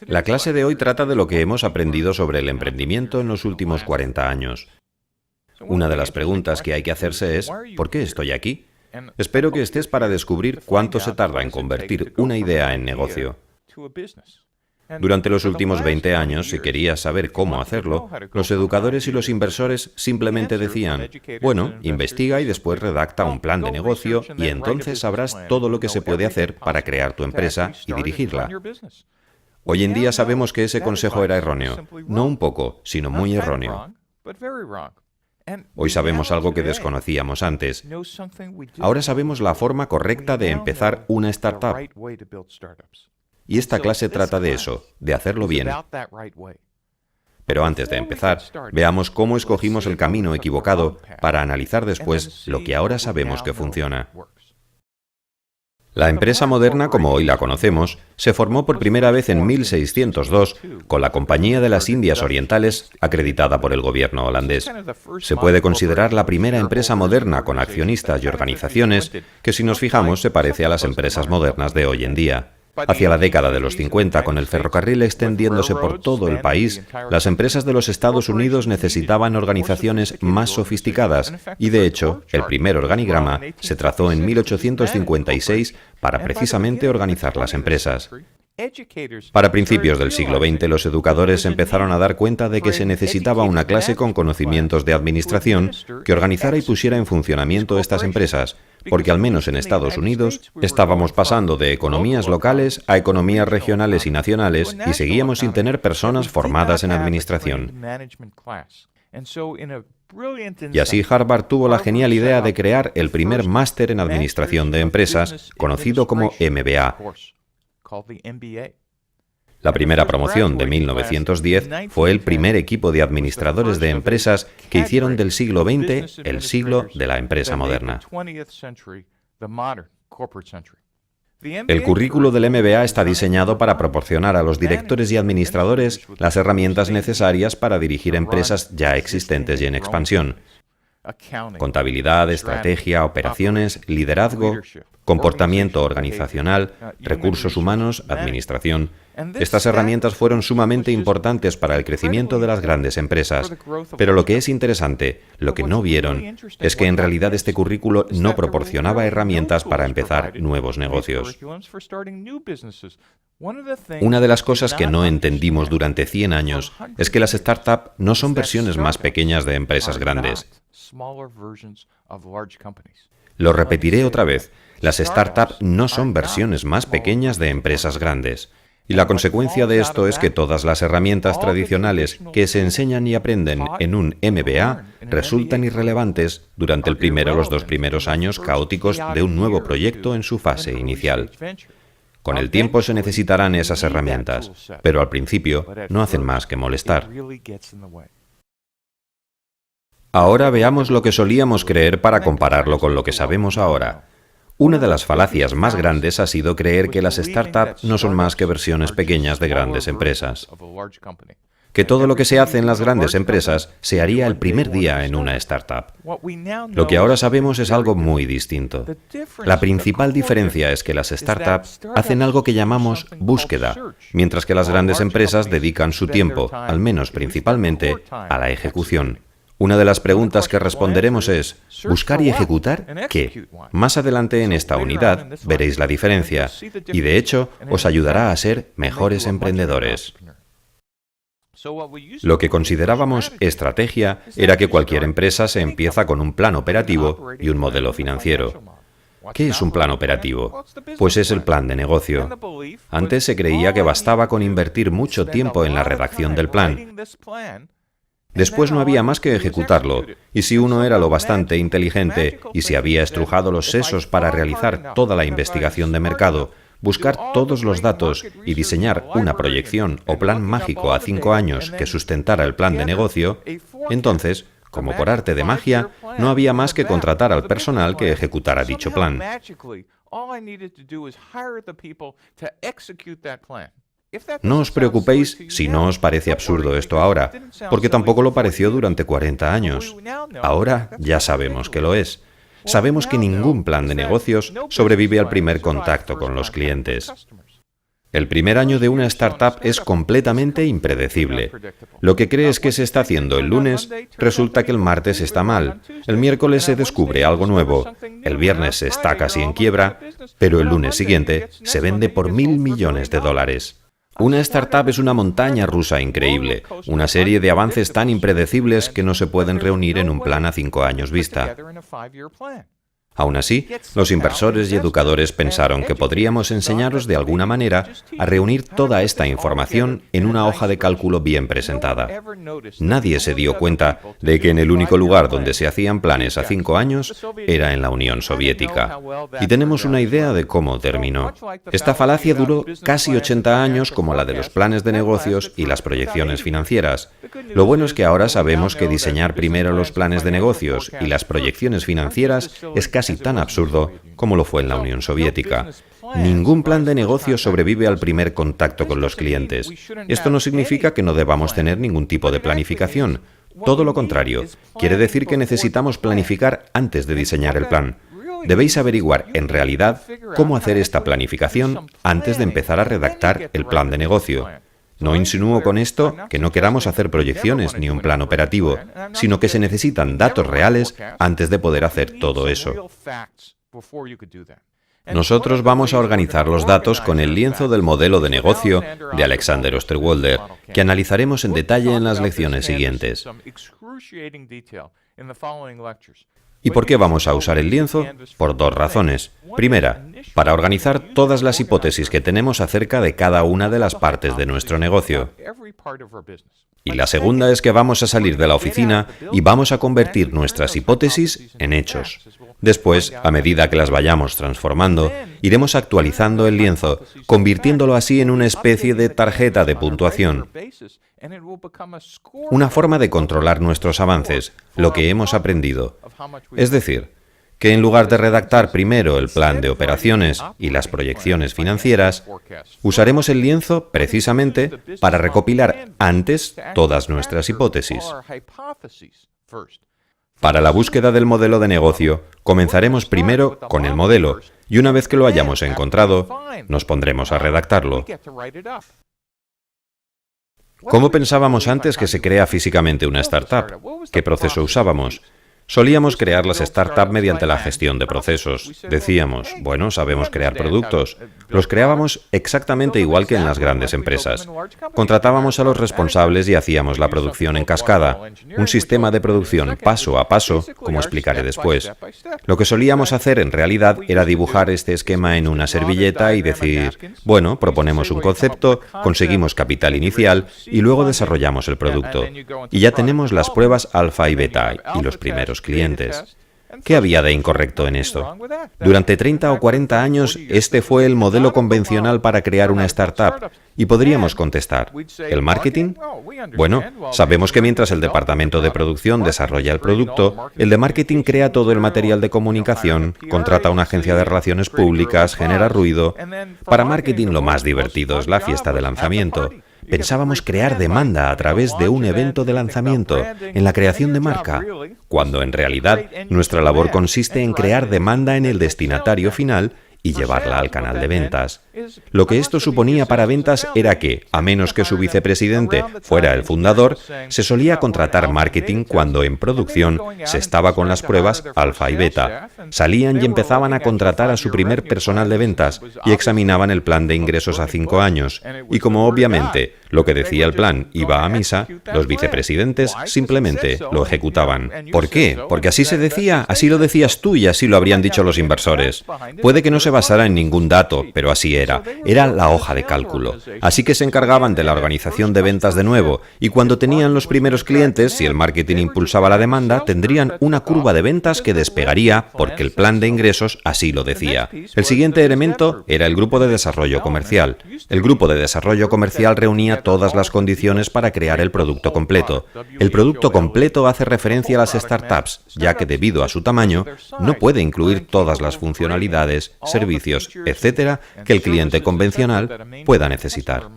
La clase de hoy trata de lo que hemos aprendido sobre el emprendimiento en los últimos 40 años. Una de las preguntas que hay que hacerse es, ¿por qué estoy aquí? Espero que estés para descubrir cuánto se tarda en convertir una idea en negocio. Durante los últimos 20 años, si querías saber cómo hacerlo, los educadores y los inversores simplemente decían, bueno, investiga y después redacta un plan de negocio y entonces sabrás todo lo que se puede hacer para crear tu empresa y dirigirla. Hoy en día sabemos que ese consejo era erróneo. No un poco, sino muy erróneo. Hoy sabemos algo que desconocíamos antes. Ahora sabemos la forma correcta de empezar una startup. Y esta clase trata de eso, de hacerlo bien. Pero antes de empezar, veamos cómo escogimos el camino equivocado para analizar después lo que ahora sabemos que funciona. La empresa moderna, como hoy la conocemos, se formó por primera vez en 1602 con la Compañía de las Indias Orientales, acreditada por el gobierno holandés. Se puede considerar la primera empresa moderna con accionistas y organizaciones que, si nos fijamos, se parece a las empresas modernas de hoy en día. Hacia la década de los 50, con el ferrocarril extendiéndose por todo el país, las empresas de los Estados Unidos necesitaban organizaciones más sofisticadas y, de hecho, el primer organigrama se trazó en 1856 para precisamente organizar las empresas. Para principios del siglo XX, los educadores empezaron a dar cuenta de que se necesitaba una clase con conocimientos de administración que organizara y pusiera en funcionamiento estas empresas, porque al menos en Estados Unidos estábamos pasando de economías locales a economías regionales y nacionales y seguíamos sin tener personas formadas en administración. Y así Harvard tuvo la genial idea de crear el primer máster en administración de empresas, conocido como MBA. La primera promoción de 1910 fue el primer equipo de administradores de empresas que hicieron del siglo XX el siglo de la empresa moderna. El currículo del MBA está diseñado para proporcionar a los directores y administradores las herramientas necesarias para dirigir empresas ya existentes y en expansión. Contabilidad, estrategia, operaciones, liderazgo, comportamiento organizacional, recursos humanos, administración. Estas herramientas fueron sumamente importantes para el crecimiento de las grandes empresas. Pero lo que es interesante, lo que no vieron, es que en realidad este currículo no proporcionaba herramientas para empezar nuevos negocios. Una de las cosas que no entendimos durante 100 años es que las startups no son versiones más pequeñas de empresas grandes. Lo repetiré otra vez, las startups no son versiones más pequeñas de empresas grandes. Y la consecuencia de esto es que todas las herramientas tradicionales que se enseñan y aprenden en un MBA resultan irrelevantes durante el primero o los 2 primeros años caóticos de un nuevo proyecto en su fase inicial. Con el tiempo se necesitarán esas herramientas, pero al principio no hacen más que molestar. Ahora veamos lo que solíamos creer para compararlo con lo que sabemos ahora. Una de las falacias más grandes ha sido creer que las startups no son más que versiones pequeñas de grandes empresas. Que todo lo que se hace en las grandes empresas se haría el primer día en una startup. Lo que ahora sabemos es algo muy distinto. La principal diferencia es que las startups hacen algo que llamamos búsqueda, mientras que las grandes empresas dedican su tiempo, al menos principalmente, a la ejecución. Una de las preguntas que responderemos es, ¿buscar y ejecutar qué? Más adelante en esta unidad veréis la diferencia y de hecho os ayudará a ser mejores emprendedores. Lo que considerábamos estrategia era que cualquier empresa se empieza con un plan operativo y un modelo financiero. ¿Qué es un plan operativo? Pues es el plan de negocio. Antes se creía que bastaba con invertir mucho tiempo en la redacción del plan. Después no había más que ejecutarlo, y si uno era lo bastante inteligente y si había estrujado los sesos para realizar toda la investigación de mercado, buscar todos los datos y diseñar una proyección o plan mágico a 5 años que sustentara el plan de negocio, entonces, como por arte de magia, no había más que contratar al personal que ejecutara dicho plan. No os preocupéis si no os parece absurdo esto ahora, porque tampoco lo pareció durante 40 años. Ahora ya sabemos que lo es. Sabemos que ningún plan de negocios sobrevive al primer contacto con los clientes. El primer año de una startup es completamente impredecible. Lo que crees que se está haciendo el lunes, resulta que el martes está mal. El miércoles se descubre algo nuevo. El viernes está casi en quiebra, pero el lunes siguiente se vende por $1.000 millones. Una startup es una montaña rusa increíble, una serie de avances tan impredecibles que no se pueden reunir en un plan a 5 años vista. Aún así, los inversores y educadores pensaron que podríamos enseñaros de alguna manera a reunir toda esta información en una hoja de cálculo bien presentada. Nadie se dio cuenta de que en el único lugar donde se hacían planes a 5 años era en la Unión Soviética. Y tenemos una idea de cómo terminó. Esta falacia duró casi 80 años, como la de los planes de negocios y las proyecciones financieras. Lo bueno es que ahora sabemos que diseñar primero los planes de negocios y las proyecciones financieras es casi tan absurdo como lo fue en la Unión Soviética. Ningún plan de negocio sobrevive al primer contacto con los clientes. Esto no significa que no debamos tener ningún tipo de planificación. Todo lo contrario, quiere decir que necesitamos planificar antes de diseñar el plan. Debéis averiguar, en realidad, cómo hacer esta planificación antes de empezar a redactar el plan de negocio. No insinúo con esto que no queramos hacer proyecciones ni un plan operativo, sino que se necesitan datos reales antes de poder hacer todo eso. Nosotros vamos a organizar los datos con el lienzo del modelo de negocio de Alexander Osterwalder, que analizaremos en detalle en las lecciones siguientes. ¿Y por qué vamos a usar el lienzo? Por 2 razones. Primera, para organizar todas las hipótesis que tenemos acerca de cada una de las partes de nuestro negocio. Y la segunda es que vamos a salir de la oficina y vamos a convertir nuestras hipótesis en hechos. Después, a medida que las vayamos transformando, iremos actualizando el lienzo, convirtiéndolo así en una especie de tarjeta de puntuación. Una forma de controlar nuestros avances, lo que hemos aprendido. Es decir, que en lugar de redactar primero el plan de operaciones y las proyecciones financieras, usaremos el lienzo precisamente para recopilar antes todas nuestras hipótesis. Para la búsqueda del modelo de negocio, comenzaremos primero con el modelo, y una vez que lo hayamos encontrado, nos pondremos a redactarlo. ¿Cómo pensábamos antes que se crea físicamente una startup? ¿Qué proceso usábamos? Solíamos crear las startups mediante la gestión de procesos. Decíamos, bueno, sabemos crear productos. Los creábamos exactamente igual que en las grandes empresas. Contratábamos a los responsables y hacíamos la producción en cascada. Un sistema de producción paso a paso, como explicaré después. Lo que solíamos hacer en realidad era dibujar este esquema en una servilleta y decir, bueno, proponemos un concepto, conseguimos capital inicial y luego desarrollamos el producto. Y ya tenemos las pruebas alfa y beta y los primeros clientes. ¿Qué había de incorrecto en esto? Durante 30 o 40 años, este fue el modelo convencional para crear una startup. Y podríamos contestar, ¿el marketing? Bueno, sabemos que mientras el departamento de producción desarrolla el producto, el de marketing crea todo el material de comunicación, contrata una agencia de relaciones públicas, genera ruido. Para marketing lo más divertido es la fiesta de lanzamiento. Pensábamos crear demanda a través de un evento de lanzamiento, en la creación de marca, cuando en realidad nuestra labor consiste en crear demanda en el destinatario final y llevarla al canal de ventas. Lo que esto suponía para ventas era que, a menos que su vicepresidente fuera el fundador, se solía contratar marketing cuando en producción se estaba con las pruebas alfa y beta. Salían y empezaban a contratar a su primer personal de ventas y examinaban el plan de ingresos a 5 años. Y como obviamente lo que decía el plan iba a misa, los vicepresidentes simplemente lo ejecutaban. ¿Por qué? Porque así se decía, así lo decías tú y así lo habrían dicho los inversores. Puede que no se basara en ningún dato, pero así era la hoja de cálculo. Así que se encargaban de la organización de ventas de nuevo, y cuando tenían los primeros clientes, si el marketing impulsaba la demanda, tendrían una curva de ventas que despegaría porque el plan de ingresos así lo decía. El siguiente elemento era el grupo de desarrollo comercial. El grupo de desarrollo comercial reunía todas las condiciones para crear el producto completo. El producto completo hace referencia a las startups, ya que debido a su tamaño, no puede incluir todas las funcionalidades, servicios, etcétera, que el cliente convencional pueda necesitar.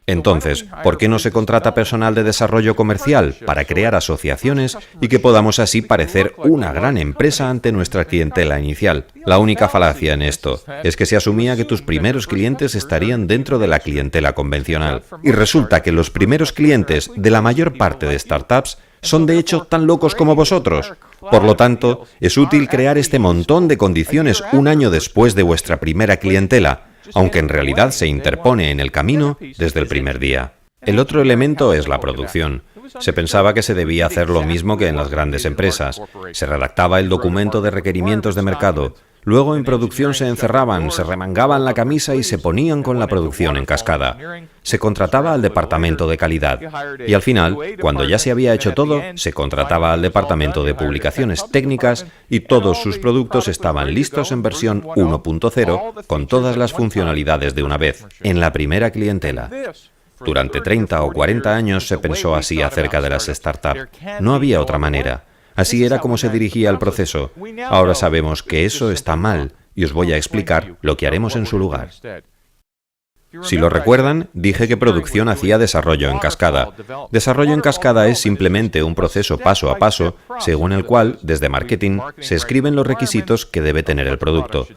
Entonces, ¿por qué no se contrata personal de desarrollo comercial para crear asociaciones y que podamos así parecer una gran empresa ante nuestra clientela inicial? La única falacia en esto es que se asumía que tus primeros clientes estarían dentro de la clientela convencional. Y resulta que los primeros clientes de la mayor parte de startups son de hecho tan locos como vosotros. Por lo tanto, es útil crear este montón de condiciones un año después de vuestra primera clientela, aunque en realidad se interpone en el camino desde el primer día. El otro elemento es la producción. Se pensaba que se debía hacer lo mismo que en las grandes empresas. Se redactaba el documento de requerimientos de mercado. Luego en producción se encerraban, se remangaban la camisa y se ponían con la producción en cascada. Se contrataba al departamento de calidad. Y al final, cuando ya se había hecho todo, se contrataba al departamento de publicaciones técnicas y todos sus productos estaban listos en versión 1.0 con todas las funcionalidades de una vez, en la primera clientela. Durante 30 o 40 años se pensó así acerca de las startups. No había otra manera. Así era como se dirigía el proceso. Ahora sabemos que eso está mal y os voy a explicar lo que haremos en su lugar. Si lo recuerdan, dije que producción hacía desarrollo en cascada. Desarrollo en cascada es simplemente un proceso paso a paso, según el cual, desde marketing, se escriben los requisitos que debe tener el producto.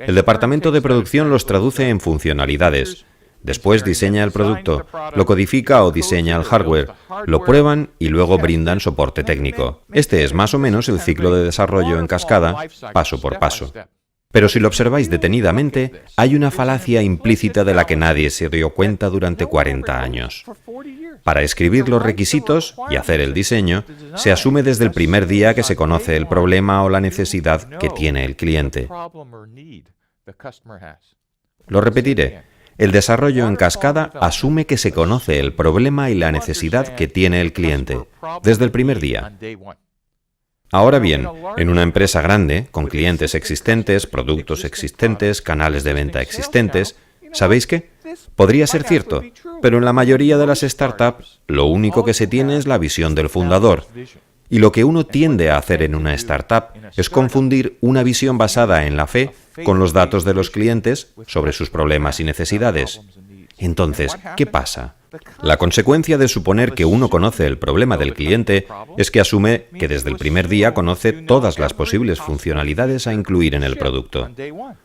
El departamento de producción los traduce en funcionalidades. Después diseña el producto, lo codifica o diseña el hardware, lo prueban y luego brindan soporte técnico. Este es más o menos el ciclo de desarrollo en cascada, paso por paso. Pero si lo observáis detenidamente, hay una falacia implícita de la que nadie se dio cuenta durante 40 años. Para escribir los requisitos y hacer el diseño, se asume desde el primer día que se conoce el problema o la necesidad que tiene el cliente. Lo repetiré. El desarrollo en cascada asume que se conoce el problema y la necesidad que tiene el cliente, desde el primer día. Ahora bien, en una empresa grande, con clientes existentes, productos existentes, canales de venta existentes, ¿sabéis qué? Podría ser cierto, pero en la mayoría de las startups, lo único que se tiene es la visión del fundador. Y lo que uno tiende a hacer en una startup es confundir una visión basada en la fe con los datos de los clientes sobre sus problemas y necesidades. Entonces, ¿qué pasa? La consecuencia de suponer que uno conoce el problema del cliente es que asume que desde el primer día conoce todas las posibles funcionalidades a incluir en el producto.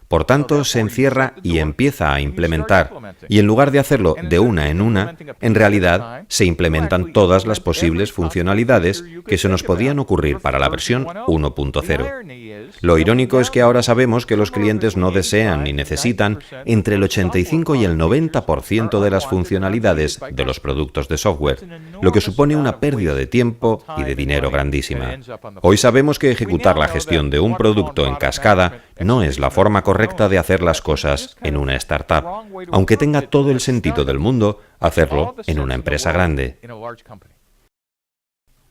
Por tanto, se encierra y empieza a implementar, y en lugar de hacerlo de una en una, en realidad se implementan todas las posibles funcionalidades que se nos podían ocurrir para la versión 1.0. Lo irónico es que ahora sabemos que los clientes no desean ni necesitan entre el 85 y el 90% de las funcionalidades de los productos de software, lo que supone una pérdida de tiempo y de dinero grandísima. Hoy sabemos que ejecutar la gestión de un producto en cascada no es la forma correcta de hacer las cosas en una startup, aunque tenga todo el sentido del mundo hacerlo en una empresa grande.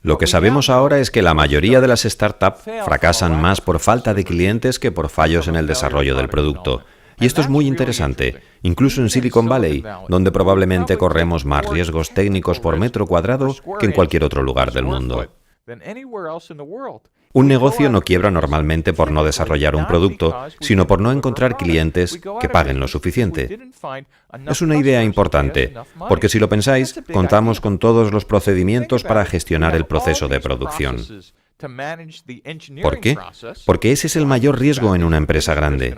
Lo que sabemos ahora es que la mayoría de las startups fracasan más por falta de clientes que por fallos en el desarrollo del producto. Y esto es muy interesante, incluso en Silicon Valley, donde probablemente corremos más riesgos técnicos por metro cuadrado que en cualquier otro lugar del mundo. Un negocio no quiebra normalmente por no desarrollar un producto, sino por no encontrar clientes que paguen lo suficiente. Es una idea importante, porque si lo pensáis, contamos con todos los procedimientos para gestionar el proceso de producción. ¿Por qué? Porque ese es el mayor riesgo en una empresa grande.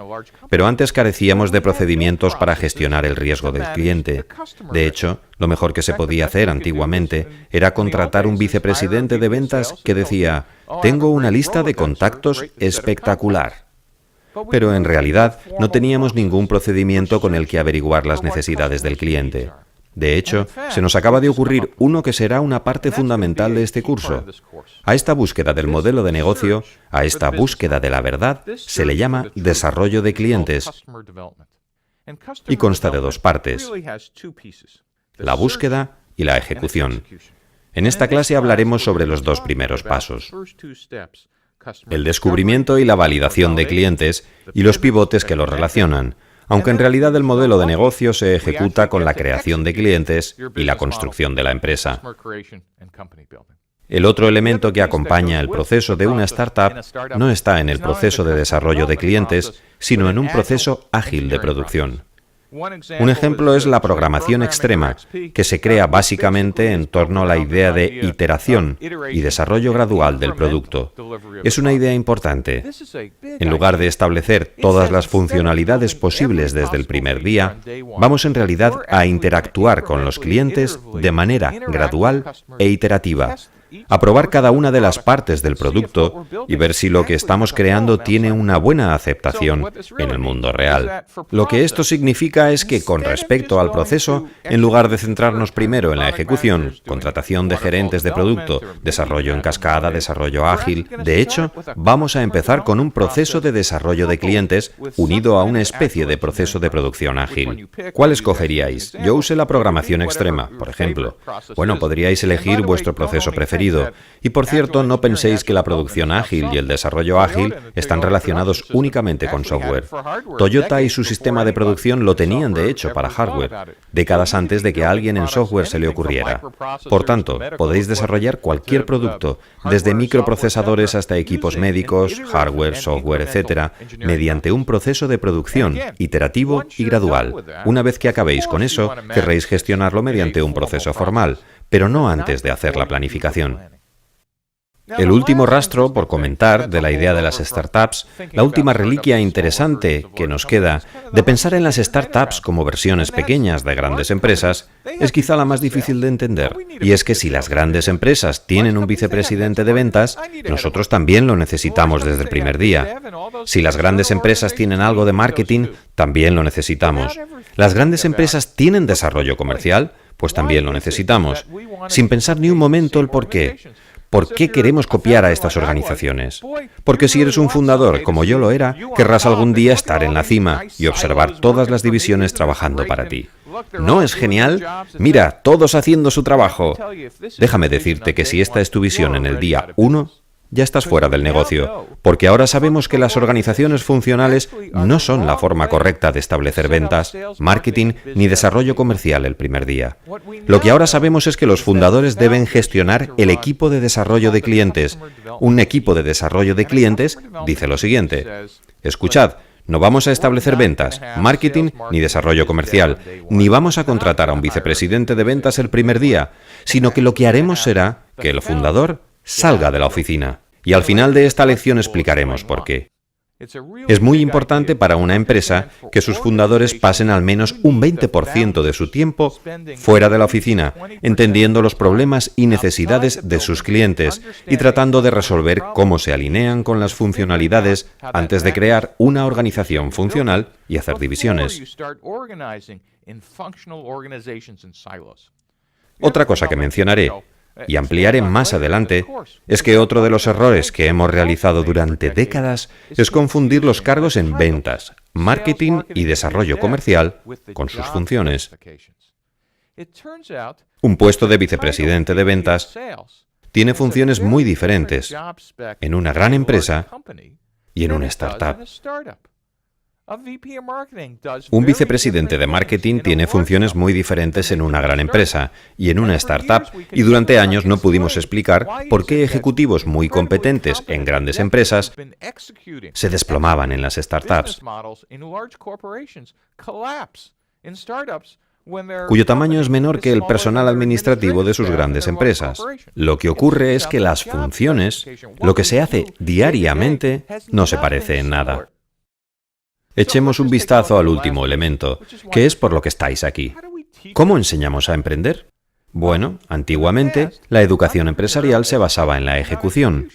Pero antes carecíamos de procedimientos para gestionar el riesgo del cliente. De hecho, lo mejor que se podía hacer antiguamente era contratar un vicepresidente de ventas que decía: «Tengo una lista de contactos espectacular». Pero en realidad no teníamos ningún procedimiento con el que averiguar las necesidades del cliente. De hecho, se nos acaba de ocurrir uno que será una parte fundamental de este curso. A esta búsqueda del modelo de negocio, a esta búsqueda de la verdad, se le llama desarrollo de clientes. Y consta de dos partes: la búsqueda y la ejecución. En esta clase hablaremos sobre los dos primeros pasos: el descubrimiento y la validación de clientes y los pivotes que los relacionan, aunque en realidad el modelo de negocio se ejecuta con la creación de clientes y la construcción de la empresa. El otro elemento que acompaña el proceso de una startup no está en el proceso de desarrollo de clientes, sino en un proceso ágil de producción. Un ejemplo es la programación extrema, que se crea básicamente en torno a la idea de iteración y desarrollo gradual del producto. Es una idea importante. En lugar de establecer todas las funcionalidades posibles desde el primer día, vamos en realidad a interactuar con los clientes de manera gradual e iterativa, a probar cada una de las partes del producto y ver si lo que estamos creando tiene una buena aceptación en el mundo real. Lo que esto significa es que con respecto al proceso, en lugar de centrarnos primero en la ejecución, contratación de gerentes de producto, desarrollo en cascada, desarrollo ágil, de hecho, vamos a empezar con un proceso de desarrollo de clientes unido a una especie de proceso de producción ágil. ¿Cuál escogeríais? Yo usé la programación extrema, por ejemplo. Bueno, podríais elegir vuestro proceso preferido. Y por cierto, no penséis que la producción ágil y el desarrollo ágil están relacionados únicamente con software. Toyota y su sistema de producción lo tenían de hecho para hardware, décadas antes de que a alguien en software se le ocurriera. Por tanto, podéis desarrollar cualquier producto, desde microprocesadores hasta equipos médicos, hardware, software, etc., mediante un proceso de producción iterativo y gradual. Una vez que acabéis con eso, querréis gestionarlo mediante un proceso formal, pero no antes de hacer la planificación. El último rastro, por comentar, de la idea de las startups, la última reliquia interesante que nos queda de pensar en las startups como versiones pequeñas de grandes empresas, es quizá la más difícil de entender. Y es que si las grandes empresas tienen un vicepresidente de ventas, nosotros también lo necesitamos desde el primer día. Si las grandes empresas tienen algo de marketing, también lo necesitamos. Las grandes empresas tienen desarrollo comercial, pues también lo necesitamos, sin pensar ni un momento el por qué. ¿Por qué queremos copiar a estas organizaciones? Porque si eres un fundador, como yo lo era, querrás algún día estar en la cima y observar todas las divisiones trabajando para ti. ¿No es genial? Mira, todos haciendo su trabajo. Déjame decirte que si esta es tu visión en el día 1, ya estás fuera del negocio, porque ahora sabemos que las organizaciones funcionales no son la forma correcta de establecer ventas, marketing ni desarrollo comercial el primer día. Lo que ahora sabemos es que los fundadores deben gestionar el equipo de desarrollo de clientes. Un equipo de desarrollo de clientes dice lo siguiente: escuchad, no vamos a establecer ventas, marketing ni desarrollo comercial, ni vamos a contratar a un vicepresidente de ventas el primer día, sino que lo que haremos será que el fundador salga de la oficina. Y al final de esta lección explicaremos por qué. Es muy importante para una empresa que sus fundadores pasen al menos un 20% de su tiempo fuera de la oficina, entendiendo los problemas y necesidades de sus clientes y tratando de resolver cómo se alinean con las funcionalidades antes de crear una organización funcional y hacer divisiones. Otra cosa que mencionaré y ampliaré más adelante, es que otro de los errores que hemos realizado durante décadas es confundir los cargos en ventas, marketing y desarrollo comercial con sus funciones. Un puesto de vicepresidente de ventas tiene funciones muy diferentes en una gran empresa y en una startup. Un vicepresidente de marketing tiene funciones muy diferentes en una gran empresa y en una startup, y durante años no pudimos explicar por qué ejecutivos muy competentes en grandes empresas se desplomaban en las startups, cuyo tamaño es menor que el personal administrativo de sus grandes empresas. Lo que ocurre es que las funciones, lo que se hace diariamente, no se parece en nada. Echemos un vistazo al último elemento, que es por lo que estáis aquí. ¿Cómo enseñamos a emprender? Bueno, antiguamente, la educación empresarial se basaba en la ejecución.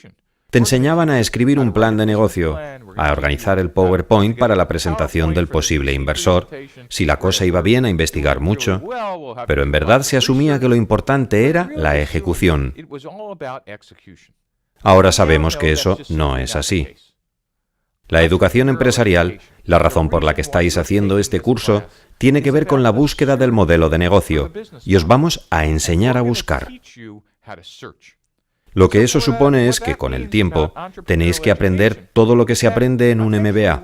Te enseñaban a escribir un plan de negocio, a organizar el PowerPoint para la presentación del posible inversor, si la cosa iba bien, a investigar mucho, pero en verdad se asumía que lo importante era la ejecución. Ahora sabemos que eso no es así. La educación empresarial, la razón por la que estáis haciendo este curso, tiene que ver con la búsqueda del modelo de negocio, y os vamos a enseñar a buscar. Lo que eso supone es que con el tiempo tenéis que aprender todo lo que se aprende en un MBA.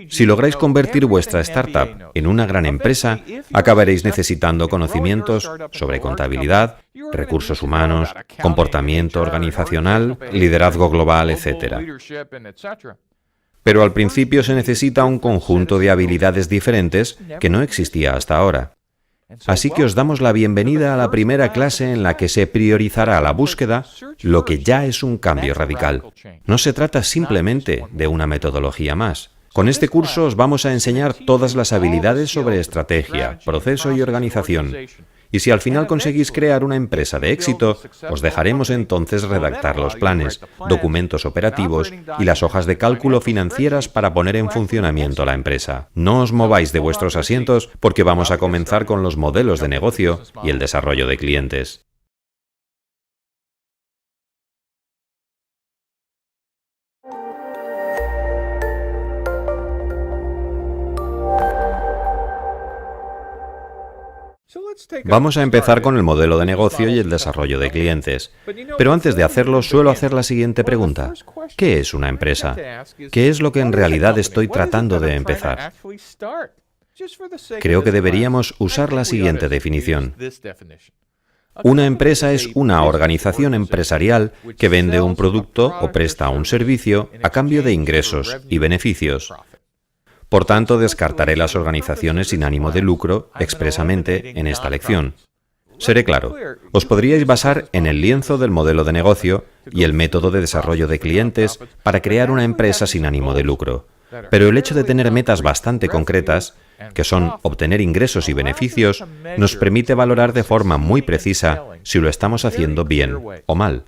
Si lográis convertir vuestra startup en una gran empresa, acabaréis necesitando conocimientos sobre contabilidad, recursos humanos, comportamiento organizacional, liderazgo global, etc. Pero al principio se necesita un conjunto de habilidades diferentes que no existía hasta ahora. Así que os damos la bienvenida a la primera clase en la que se priorizará la búsqueda, lo que ya es un cambio radical. No se trata simplemente de una metodología más. Con este curso os vamos a enseñar todas las habilidades sobre estrategia, proceso y organización. Y si al final conseguís crear una empresa de éxito, os dejaremos entonces redactar los planes, documentos operativos y las hojas de cálculo financieras para poner en funcionamiento la empresa. No os mováis de vuestros asientos porque vamos a comenzar con los modelos de negocio y el desarrollo de clientes. Vamos a empezar con el modelo de negocio y el desarrollo de clientes. Pero antes de hacerlo, suelo hacer la siguiente pregunta. ¿Qué es una empresa? ¿Qué es lo que en realidad estoy tratando de empezar? Creo que deberíamos usar la siguiente definición. Una empresa es una organización empresarial que vende un producto o presta un servicio a cambio de ingresos y beneficios. Por tanto, descartaré las organizaciones sin ánimo de lucro expresamente en esta lección. Seré claro, os podríais basar en el lienzo del modelo de negocio y el método de desarrollo de clientes para crear una empresa sin ánimo de lucro. Pero el hecho de tener metas bastante concretas, que son obtener ingresos y beneficios, nos permite valorar de forma muy precisa si lo estamos haciendo bien o mal.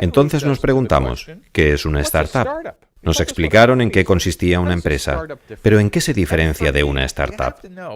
Entonces nos preguntamos, ¿qué es una startup? Nos explicaron en qué consistía una empresa, pero ¿en qué se diferencia de una startup?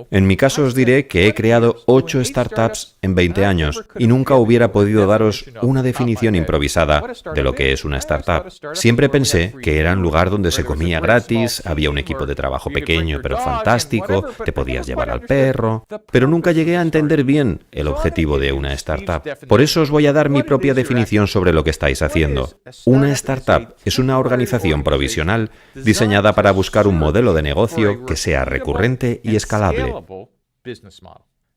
En mi caso os diré que he creado 8 startups en 20 años y nunca hubiera podido daros una definición improvisada de lo que es una startup. Siempre pensé que era un lugar donde se comía gratis, había un equipo de trabajo pequeño pero fantástico, te podías llevar al perro, pero nunca llegué a entender bien el objetivo de una startup. Por eso os voy a dar mi propia definición sobre lo que estáis haciendo. Una startup es una organización provisional diseñada para buscar un modelo de negocio que sea recurrente y escalable.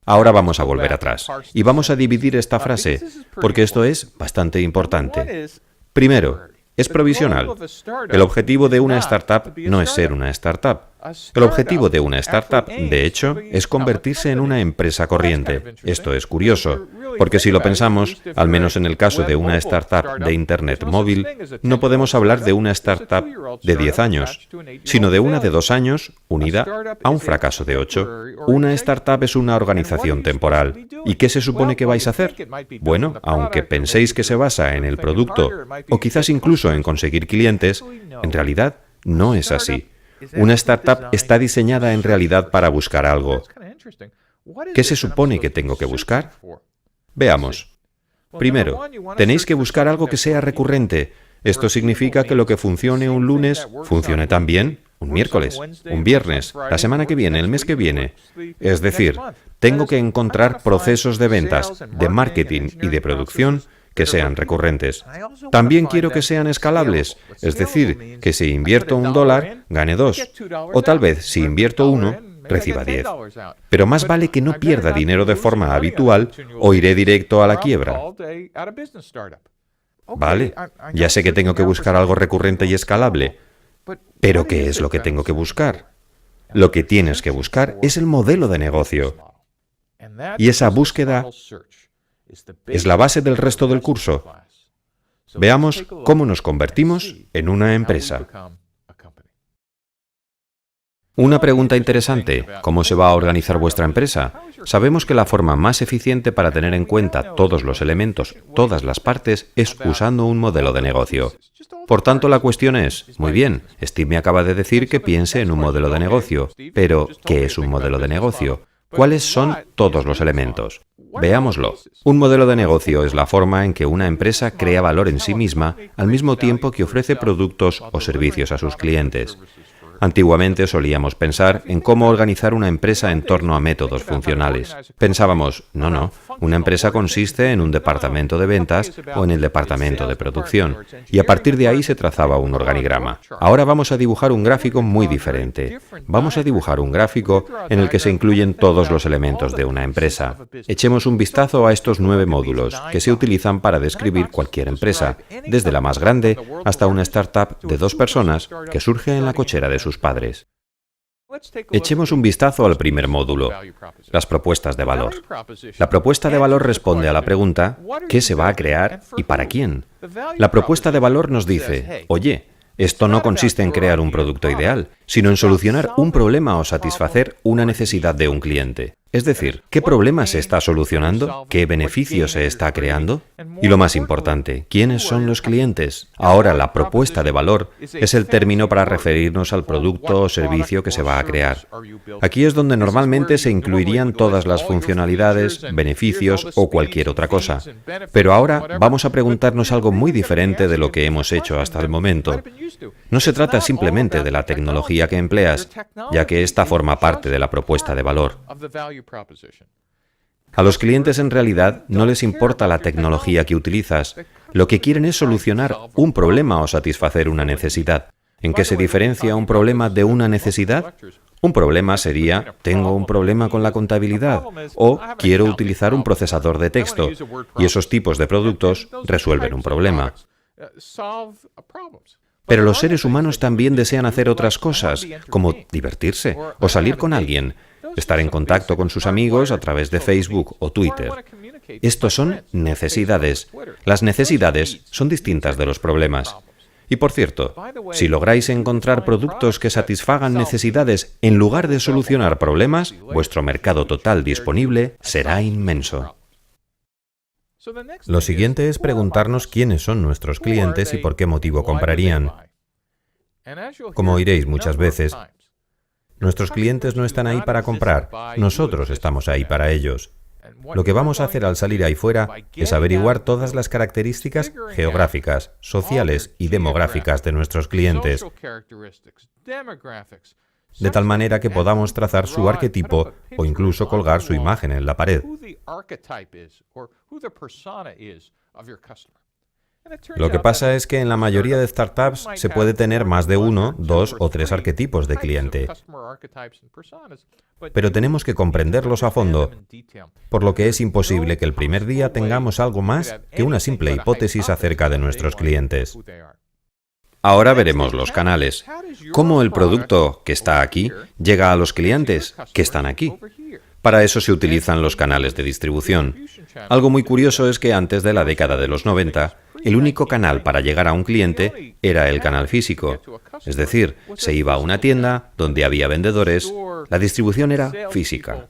Ahora vamos a volver atrás y vamos a dividir esta frase, porque esto es bastante importante. Primero, es provisional. El objetivo de una startup no es ser una startup. El objetivo de una startup, de hecho, es convertirse en una empresa corriente. Esto es curioso, porque si lo pensamos, al menos en el caso de una startup de Internet móvil, no podemos hablar de una startup de 10 años, sino de una de 2 años unida a un fracaso de 8. Una startup es una organización temporal. ¿Y qué se supone que vais a hacer? Bueno, aunque penséis que se basa en el producto o quizás incluso en conseguir clientes, en realidad no es así. Una startup está diseñada en realidad para buscar algo. ¿Qué se supone que tengo que buscar? Veamos. Primero, tenéis que buscar algo que sea recurrente. Esto significa que lo que funcione un lunes, funcione también un miércoles, un viernes, la semana que viene, el mes que viene. Es decir, tengo que encontrar procesos de ventas, de marketing y de producción que sean recurrentes. También quiero que sean escalables, es decir, que si invierto $1, gane 2, o tal vez si invierto 1, reciba 10. Pero más vale que no pierda dinero de forma habitual o iré directo a la quiebra. Vale, ya sé que tengo que buscar algo recurrente y escalable, pero ¿qué es lo que tengo que buscar? Lo que tienes que buscar es el modelo de negocio. Y esa búsqueda es la base del resto del curso. Veamos cómo nos convertimos en una empresa. Una pregunta interesante, ¿cómo se va a organizar vuestra empresa? Sabemos que la forma más eficiente para tener en cuenta todos los elementos, todas las partes, es usando un modelo de negocio. Por tanto, la cuestión es, muy bien, Steve me acaba de decir que piense en un modelo de negocio, pero ¿qué es un modelo de negocio? ¿Cuáles son todos los elementos? Veámoslo. Un modelo de negocio es la forma en que una empresa crea valor en sí misma al mismo tiempo que ofrece productos o servicios a sus clientes. Antiguamente solíamos pensar en cómo organizar una empresa en torno a métodos funcionales. Pensábamos, no, una empresa consiste en un departamento de ventas o en el departamento de producción, y a partir de ahí se trazaba un organigrama. Ahora vamos a dibujar un gráfico muy diferente. Vamos a dibujar un gráfico en el que se incluyen todos los elementos de una empresa. Echemos un vistazo a estos 9 módulos que se utilizan para describir cualquier empresa, desde la más grande hasta una startup de 2 personas que surge en la cochera de sus padres. Echemos un vistazo al primer módulo, las propuestas de valor. La propuesta de valor responde a la pregunta, ¿qué se va a crear y para quién? La propuesta de valor nos dice, oye, esto no consiste en crear un producto ideal, sino en solucionar un problema o satisfacer una necesidad de un cliente. Es decir, ¿qué problema se está solucionando? ¿Qué beneficio se está creando? Y lo más importante, ¿quiénes son los clientes? Ahora, la propuesta de valor es el término para referirnos al producto o servicio que se va a crear. Aquí es donde normalmente se incluirían todas las funcionalidades, beneficios o cualquier otra cosa. Pero ahora vamos a preguntarnos algo muy diferente de lo que hemos hecho hasta el momento. No se trata simplemente de la tecnología que empleas, ya que esta forma parte de la propuesta de valor. A los clientes en realidad no les importa la tecnología que utilizas. Lo que quieren es solucionar un problema o satisfacer una necesidad. ¿En qué se diferencia un problema de una necesidad? Un problema sería, tengo un problema con la contabilidad, o quiero utilizar un procesador de texto, y esos tipos de productos resuelven un problema. Pero los seres humanos también desean hacer otras cosas, como divertirse o salir con alguien, estar en contacto con sus amigos a través de Facebook o Twitter. Estos son necesidades. Las necesidades son distintas de los problemas. Y por cierto, si lográis encontrar productos que satisfagan necesidades en lugar de solucionar problemas, vuestro mercado total disponible será inmenso. Lo siguiente es preguntarnos quiénes son nuestros clientes y por qué motivo comprarían. Como oiréis muchas veces, nuestros clientes no están ahí para comprar, nosotros estamos ahí para ellos. Lo que vamos a hacer al salir ahí fuera es averiguar todas las características geográficas, sociales y demográficas de nuestros clientes, de tal manera que podamos trazar su arquetipo o incluso colgar su imagen en la pared. Lo que pasa es que en la mayoría de startups se puede tener más de 1, 2 o 3 arquetipos de cliente, pero tenemos que comprenderlos a fondo, por lo que es imposible que el primer día tengamos algo más que una simple hipótesis acerca de nuestros clientes. Ahora veremos los canales. ¿Cómo el producto que está aquí llega a los clientes que están aquí? Para eso se utilizan los canales de distribución. Algo muy curioso es que antes de la década de los 90, el único canal para llegar a un cliente era el canal físico. Es decir, se iba a una tienda donde había vendedores, la distribución era física.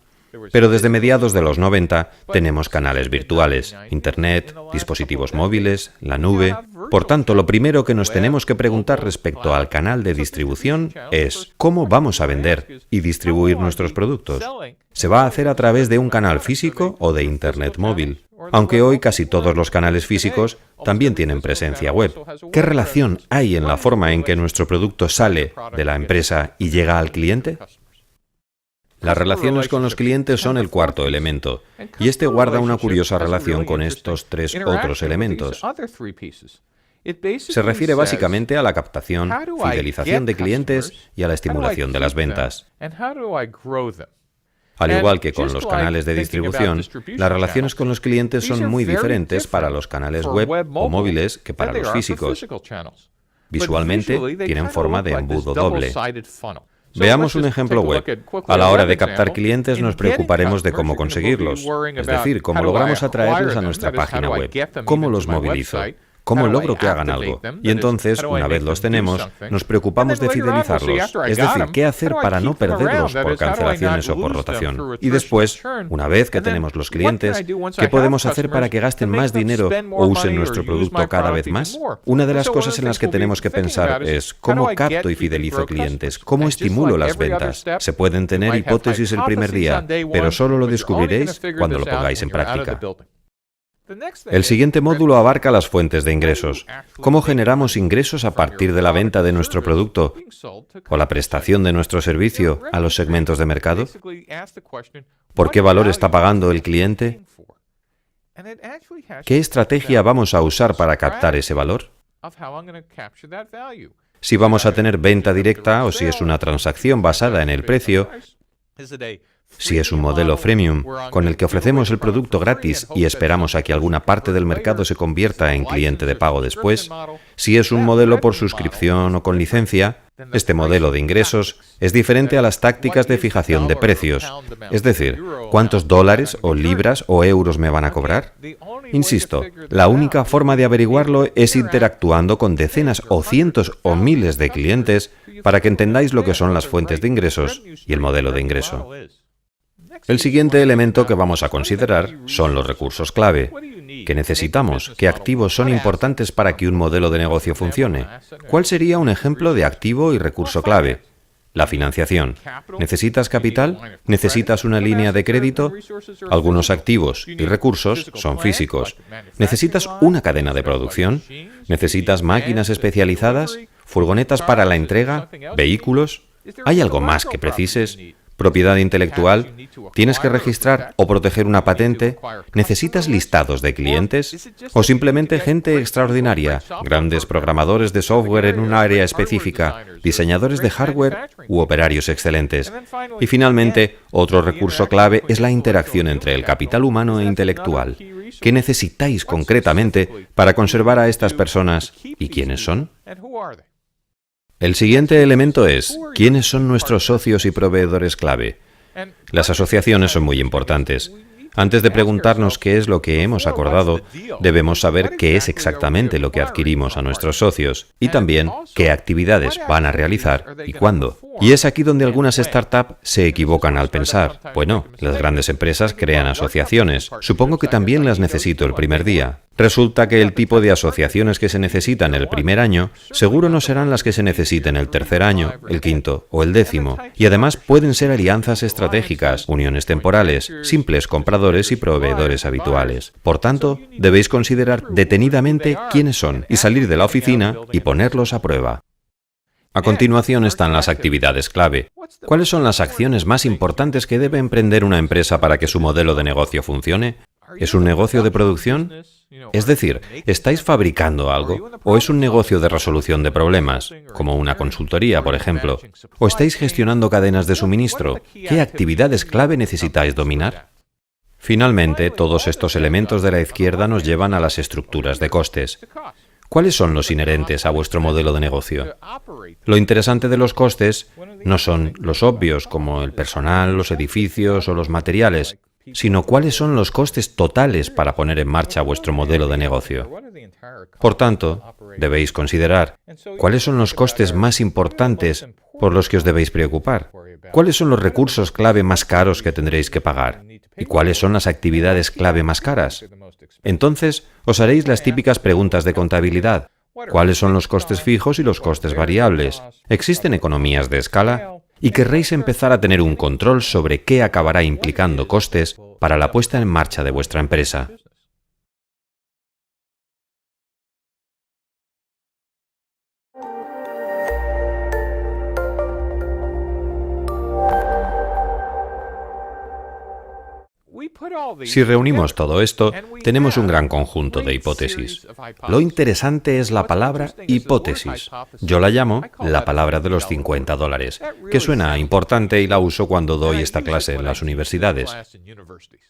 Pero desde mediados de los 90 tenemos canales virtuales, Internet, dispositivos móviles, la nube. Por tanto, lo primero que nos tenemos que preguntar respecto al canal de distribución es ¿cómo vamos a vender y distribuir nuestros productos? ¿Se va a hacer a través de un canal físico o de Internet móvil? Aunque hoy casi todos los canales físicos también tienen presencia web. ¿Qué relación hay en la forma en que nuestro producto sale de la empresa y llega al cliente? Las relaciones con los clientes son el cuarto elemento, y este guarda una curiosa relación con estos 3 otros elementos. Se refiere básicamente a la captación, fidelización de clientes y a la estimulación de las ventas. Al igual que con los canales de distribución, las relaciones con los clientes son muy diferentes para los canales web o móviles que para los físicos. Visualmente, tienen forma de embudo doble. Veamos un ejemplo web. A la hora de captar clientes nos preocuparemos de cómo conseguirlos, es decir, cómo logramos atraerlos a nuestra página web, cómo los movilizo, cómo logro que hagan algo. Y entonces, una vez los tenemos, nos preocupamos de fidelizarlos, es decir, qué hacer para no perderlos por cancelaciones o por rotación. Y después, una vez que tenemos los clientes, ¿qué podemos hacer para que gasten más dinero o usen nuestro producto cada vez más? Una de las cosas en las que tenemos que pensar es ¿cómo capto y fidelizo clientes? ¿Cómo estimulo las ventas? Se pueden tener hipótesis el primer día, pero solo lo descubriréis cuando lo pongáis en práctica. El siguiente módulo abarca las fuentes de ingresos. ¿Cómo generamos ingresos a partir de la venta de nuestro producto o la prestación de nuestro servicio a los segmentos de mercado? ¿Por qué valor está pagando el cliente? ¿Qué estrategia vamos a usar para captar ese valor? Si vamos a tener venta directa o si es una transacción basada en el precio, si es un modelo freemium con el que ofrecemos el producto gratis y esperamos a que alguna parte del mercado se convierta en cliente de pago después, si es un modelo por suscripción o con licencia, este modelo de ingresos es diferente a las tácticas de fijación de precios. Es decir, ¿cuántos dólares o libras o euros me van a cobrar? Insisto, la única forma de averiguarlo es interactuando con decenas o cientos o miles de clientes para que entendáis lo que son las fuentes de ingresos y el modelo de ingreso. El siguiente elemento que vamos a considerar son los recursos clave. ¿Qué necesitamos? ¿Qué activos son importantes para que un modelo de negocio funcione? ¿Cuál sería un ejemplo de activo y recurso clave? La financiación. ¿Necesitas capital? ¿Necesitas una línea de crédito? Algunos activos y recursos son físicos. ¿Necesitas una cadena de producción? ¿Necesitas máquinas especializadas? ¿Furgonetas para la entrega? ¿Vehículos? ¿Hay algo más que precises? ¿Propiedad intelectual? ¿Tienes que registrar o proteger una patente? ¿Necesitas listados de clientes? ¿O simplemente gente extraordinaria, grandes programadores de software en un área específica, diseñadores de hardware u operarios excelentes? Y finalmente, otro recurso clave es la interacción entre el capital humano e intelectual. ¿Qué necesitáis concretamente para conservar a estas personas y quiénes son? El siguiente elemento es, ¿quiénes son nuestros socios y proveedores clave? Las asociaciones son muy importantes. Antes de preguntarnos qué es lo que hemos acordado, debemos saber qué es exactamente lo que adquirimos a nuestros socios y también qué actividades van a realizar y cuándo. Y es aquí donde algunas startups se equivocan al pensar, bueno, las grandes empresas crean asociaciones, supongo que también las necesito el primer día. Resulta que el tipo de asociaciones que se necesitan el primer año seguro no serán las que se necesiten el tercer año, el quinto o el décimo, y además pueden ser alianzas estratégicas, uniones temporales, simples compradores y proveedores habituales. Por tanto, debéis considerar detenidamente quiénes son y salir de la oficina y ponerlos a prueba. A continuación están las actividades clave. ¿Cuáles son las acciones más importantes que debe emprender una empresa para que su modelo de negocio funcione? ¿Es un negocio de producción? Es decir, ¿estáis fabricando algo? ¿O es un negocio de resolución de problemas, como una consultoría, por ejemplo? ¿O estáis gestionando cadenas de suministro? ¿Qué actividades clave necesitáis dominar? Finalmente, todos estos elementos de la izquierda nos llevan a las estructuras de costes. ¿Cuáles son los inherentes a vuestro modelo de negocio? Lo interesante de los costes no son los obvios, como el personal, los edificios o los materiales, sino cuáles son los costes totales para poner en marcha vuestro modelo de negocio. Por tanto, debéis considerar cuáles son los costes más importantes por los que os debéis preocupar, cuáles son los recursos clave más caros que tendréis que pagar y cuáles son las actividades clave más caras. Entonces, os haréis las típicas preguntas de contabilidad. ¿Cuáles son los costes fijos y los costes variables? ¿Existen economías de escala? Y querréis empezar a tener un control sobre qué acabará implicando costes para la puesta en marcha de vuestra empresa. Si reunimos todo esto, tenemos un gran conjunto de hipótesis. Lo interesante es la palabra hipótesis. Yo la llamo la palabra de los $50, que suena importante y la uso cuando doy esta clase en las universidades.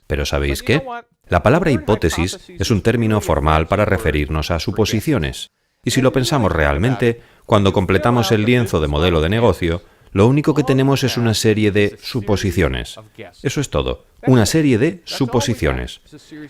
Pero ¿sabéis qué? La palabra hipótesis es un término formal para referirnos a suposiciones. Y si lo pensamos realmente, cuando completamos el lienzo de modelo de negocio, lo único que tenemos es una serie de suposiciones. Eso es todo, una serie de suposiciones.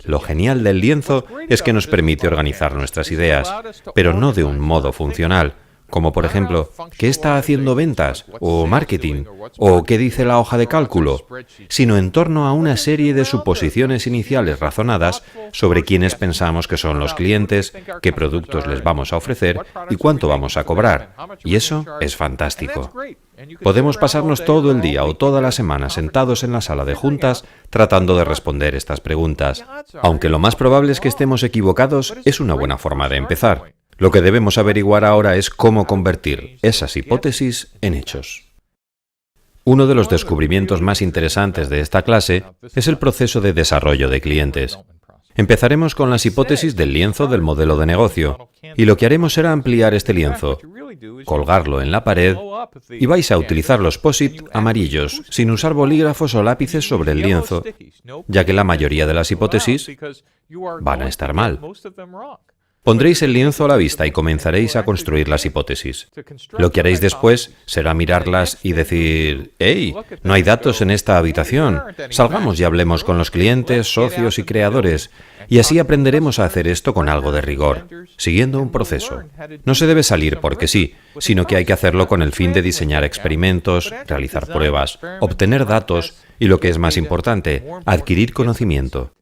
Lo genial del lienzo es que nos permite organizar nuestras ideas, pero no de un modo funcional, como por ejemplo, ¿qué está haciendo ventas? ¿O marketing? ¿O qué dice la hoja de cálculo? Sino en torno a una serie de suposiciones iniciales razonadas sobre quiénes pensamos que son los clientes, qué productos les vamos a ofrecer y cuánto vamos a cobrar. Y eso es fantástico. Podemos pasarnos todo el día o toda la semana sentados en la sala de juntas tratando de responder estas preguntas. Aunque lo más probable es que estemos equivocados, es una buena forma de empezar. Lo que debemos averiguar ahora es cómo convertir esas hipótesis en hechos. Uno de los descubrimientos más interesantes de esta clase es el proceso de desarrollo de clientes. Empezaremos con las hipótesis del lienzo del modelo de negocio, y lo que haremos será ampliar este lienzo, colgarlo en la pared, y vais a utilizar los POS-it amarillos, sin usar bolígrafos o lápices sobre el lienzo, ya que la mayoría de las hipótesis van a estar mal. Pondréis el lienzo a la vista y comenzaréis a construir las hipótesis. Lo que haréis después será mirarlas y decir, ¡hey! No hay datos en esta habitación. Salgamos y hablemos con los clientes, socios y creadores. Y así aprenderemos a hacer esto con algo de rigor, siguiendo un proceso. No se debe salir porque sí, sino que hay que hacerlo con el fin de diseñar experimentos, realizar pruebas, obtener datos y, lo que es más importante, adquirir conocimiento.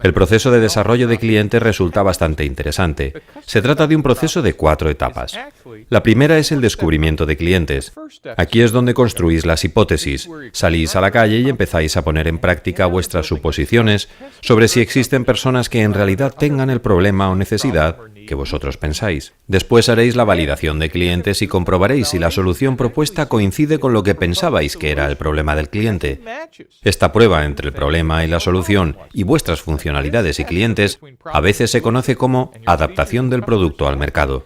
El proceso de desarrollo de clientes resulta bastante interesante. Se trata de un proceso de 4 etapas. La primera es el descubrimiento de clientes. Aquí es donde construís las hipótesis. Salís a la calle y empezáis a poner en práctica vuestras suposiciones sobre si existen personas que en realidad tengan el problema o necesidad que vosotros pensáis. Después haréis la validación de clientes y comprobaréis si la solución propuesta coincide con lo que pensabais que era el problema del cliente. Esta prueba entre el problema y la solución y vuestras funcionalidades y clientes a veces se conoce como adaptación del producto al mercado.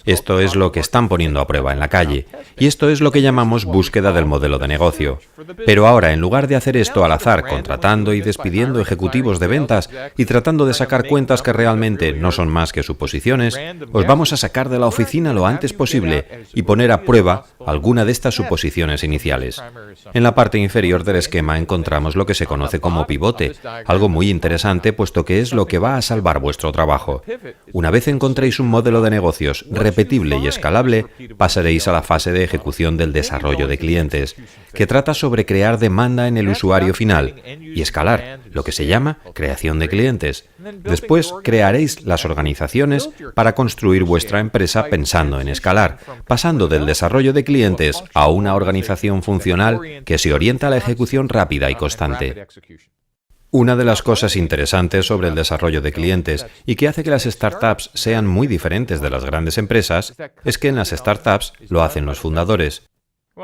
Esto es lo que están poniendo a prueba en la calle, y esto es lo que llamamos búsqueda del modelo de negocio. Pero ahora, en lugar de hacer esto al azar, contratando y despidiendo ejecutivos de ventas y tratando de sacar cuentas que realmente no son más que suposiciones, os vamos a sacar de la oficina lo antes posible y poner a prueba alguna de estas suposiciones iniciales. En la parte inferior del esquema encontramos lo que se conoce como pivote, algo muy interesante puesto que es lo que va a salvar vuestro trabajo. Una vez encontréis un modelo de negocios repetible y escalable, pasaréis a la fase de ejecución del desarrollo de clientes, que trata sobre crear demanda en el usuario final y escalar, lo que se llama creación de clientes. Después crearéis las organizaciones para construir vuestra empresa pensando en escalar, pasando del desarrollo de clientes a una organización funcional que se orienta a la ejecución rápida y constante. Una de las cosas interesantes sobre el desarrollo de clientes y que hace que las startups sean muy diferentes de las grandes empresas es que en las startups lo hacen los fundadores.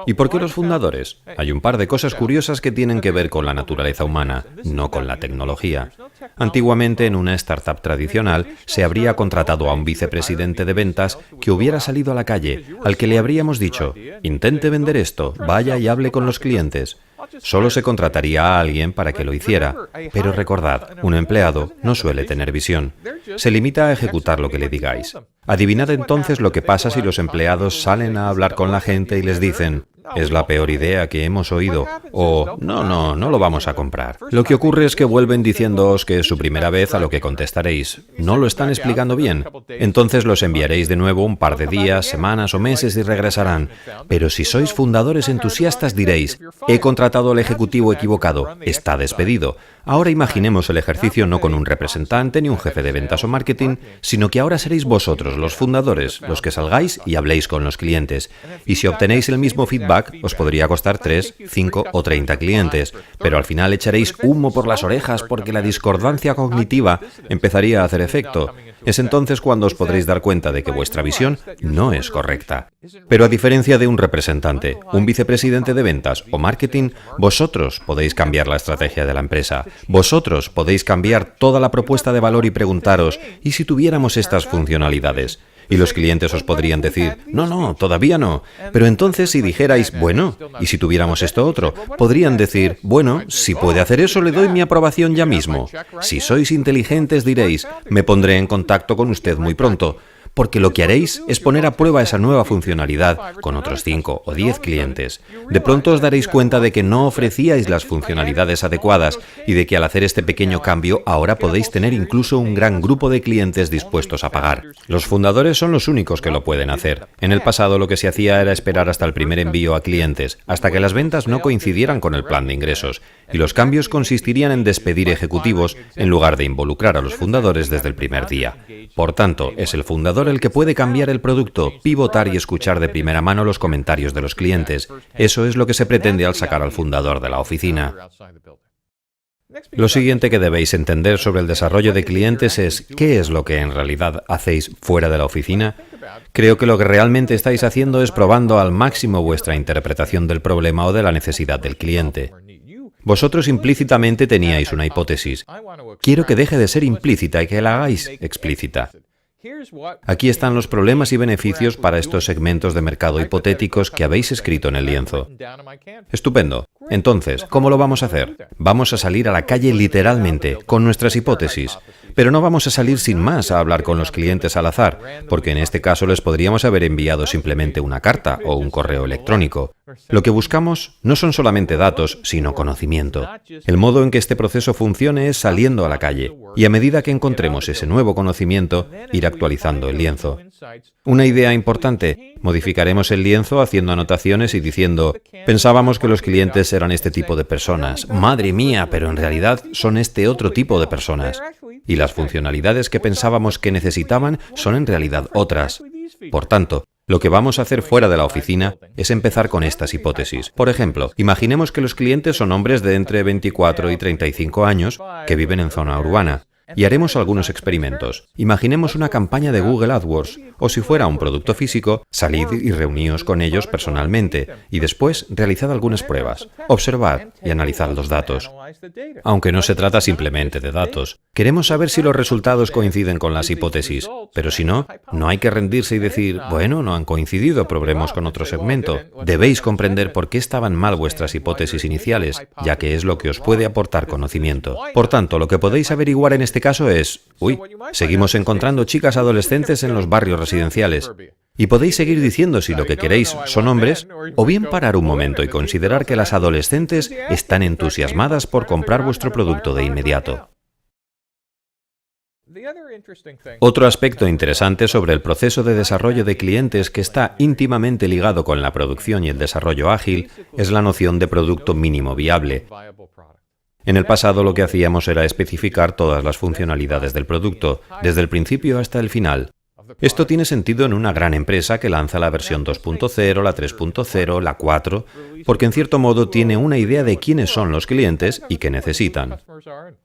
¿Y por qué los fundadores? Hay un par de cosas curiosas que tienen que ver con la naturaleza humana, no con la tecnología. Antiguamente, en una startup tradicional, se habría contratado a un vicepresidente de ventas que hubiera salido a la calle, al que le habríamos dicho, intente vender esto, vaya y hable con los clientes. Solo se contrataría a alguien para que lo hiciera, pero recordad, un empleado no suele tener visión. Se limita a ejecutar lo que le digáis. Adivinad entonces lo que pasa si los empleados salen a hablar con la gente y les dicen, es la peor idea que hemos oído, o no lo vamos a comprar. Lo que ocurre es que vuelven diciéndoos que es su primera vez a lo que contestaréis. No lo están explicando bien. Entonces los enviaréis de nuevo un par de días, semanas o meses y regresarán. Pero si sois fundadores entusiastas diréis, he contratado al ejecutivo equivocado, está despedido. Ahora imaginemos el ejercicio no con un representante ni un jefe de ventas o marketing, sino que ahora seréis vosotros, los fundadores, los que salgáis y habléis con los clientes. Y si obtenéis el mismo feedback, os podría costar 3, 5 o 30 clientes, pero al final echaréis humo por las orejas porque la discordancia cognitiva empezaría a hacer efecto. Es entonces cuando os podréis dar cuenta de que vuestra visión no es correcta. Pero a diferencia de un representante, un vicepresidente de ventas o marketing, vosotros podéis cambiar la estrategia de la empresa. Vosotros podéis cambiar toda la propuesta de valor y preguntaros, ¿y si tuviéramos estas funcionalidades? Y los clientes os podrían decir, no, todavía no. Pero entonces si dijerais, bueno, ¿y si tuviéramos esto otro? Podrían decir, bueno, si puede hacer eso le doy mi aprobación ya mismo. Si sois inteligentes diréis, me pondré en contacto con usted muy pronto. porque lo que haréis es poner a prueba esa nueva funcionalidad con otros 5 o 10 clientes. De pronto os daréis cuenta de que no ofrecíais las funcionalidades adecuadas y de que al hacer este pequeño cambio ahora podéis tener incluso un gran grupo de clientes dispuestos a pagar. Los fundadores son los únicos que lo pueden hacer. En el pasado lo que se hacía era esperar hasta el primer envío a clientes, hasta que las ventas no coincidieran con el plan de ingresos, y los cambios consistirían en despedir ejecutivos en lugar de involucrar a los fundadores desde el primer día. Por tanto, es el fundador el que puede cambiar el producto, pivotar y escuchar de primera mano los comentarios de los clientes. Eso es lo que se pretende al sacar al fundador de la oficina. Lo siguiente que debéis entender sobre el desarrollo de clientes es ¿qué es lo que en realidad hacéis fuera de la oficina? Creo que lo que realmente estáis haciendo es probando al máximo vuestra interpretación del problema o de la necesidad del cliente. Vosotros implícitamente teníais una hipótesis. Quiero que deje de ser implícita y que la hagáis explícita. Aquí están los problemas y beneficios para estos segmentos de mercado hipotéticos que habéis escrito en el lienzo. Estupendo. Entonces, ¿cómo lo vamos a hacer? Vamos a salir a la calle literalmente, con nuestras hipótesis. Pero no vamos a salir sin más a hablar con los clientes al azar, porque en este caso les podríamos haber enviado simplemente una carta o un correo electrónico. Lo que buscamos no son solamente datos, sino conocimiento. El modo en que este proceso funcione es saliendo a la calle, y a medida que encontremos ese nuevo conocimiento, ir actualizando el lienzo. Una idea importante, modificaremos el lienzo haciendo anotaciones y diciendo, pensábamos que los clientes eran este tipo de personas, madre mía, pero en realidad son este otro tipo de personas. Y las funcionalidades que pensábamos que necesitaban son en realidad otras. Por tanto, lo que vamos a hacer fuera de la oficina es empezar con estas hipótesis. Por ejemplo, imaginemos que los clientes son hombres de entre 24 y 35 años que viven en zona urbana. Y haremos algunos experimentos. Imaginemos una campaña de Google AdWords, o si fuera un producto físico, salid y reuníos con ellos personalmente, y después realizad algunas pruebas, observad y analizad los datos. Aunque no se trata simplemente de datos. Queremos saber si los resultados coinciden con las hipótesis, pero si no, no hay que rendirse y decir, bueno, no han coincidido, probemos con otro segmento. Debéis comprender por qué estaban mal vuestras hipótesis iniciales, ya que es lo que os puede aportar conocimiento. Por tanto, lo que podéis averiguar en este caso es, seguimos encontrando chicas adolescentes en los barrios residenciales. Y podéis seguir diciendo si lo que queréis son hombres, o bien parar un momento y considerar que las adolescentes están entusiasmadas por comprar vuestro producto de inmediato. Otro aspecto interesante sobre el proceso de desarrollo de clientes que está íntimamente ligado con la producción y el desarrollo ágil es la noción de producto mínimo viable. En el pasado lo que hacíamos era especificar todas las funcionalidades del producto, desde el principio hasta el final. Esto tiene sentido en una gran empresa que lanza la versión 2.0, la 3.0, la 4, porque en cierto modo tiene una idea de quiénes son los clientes y qué necesitan.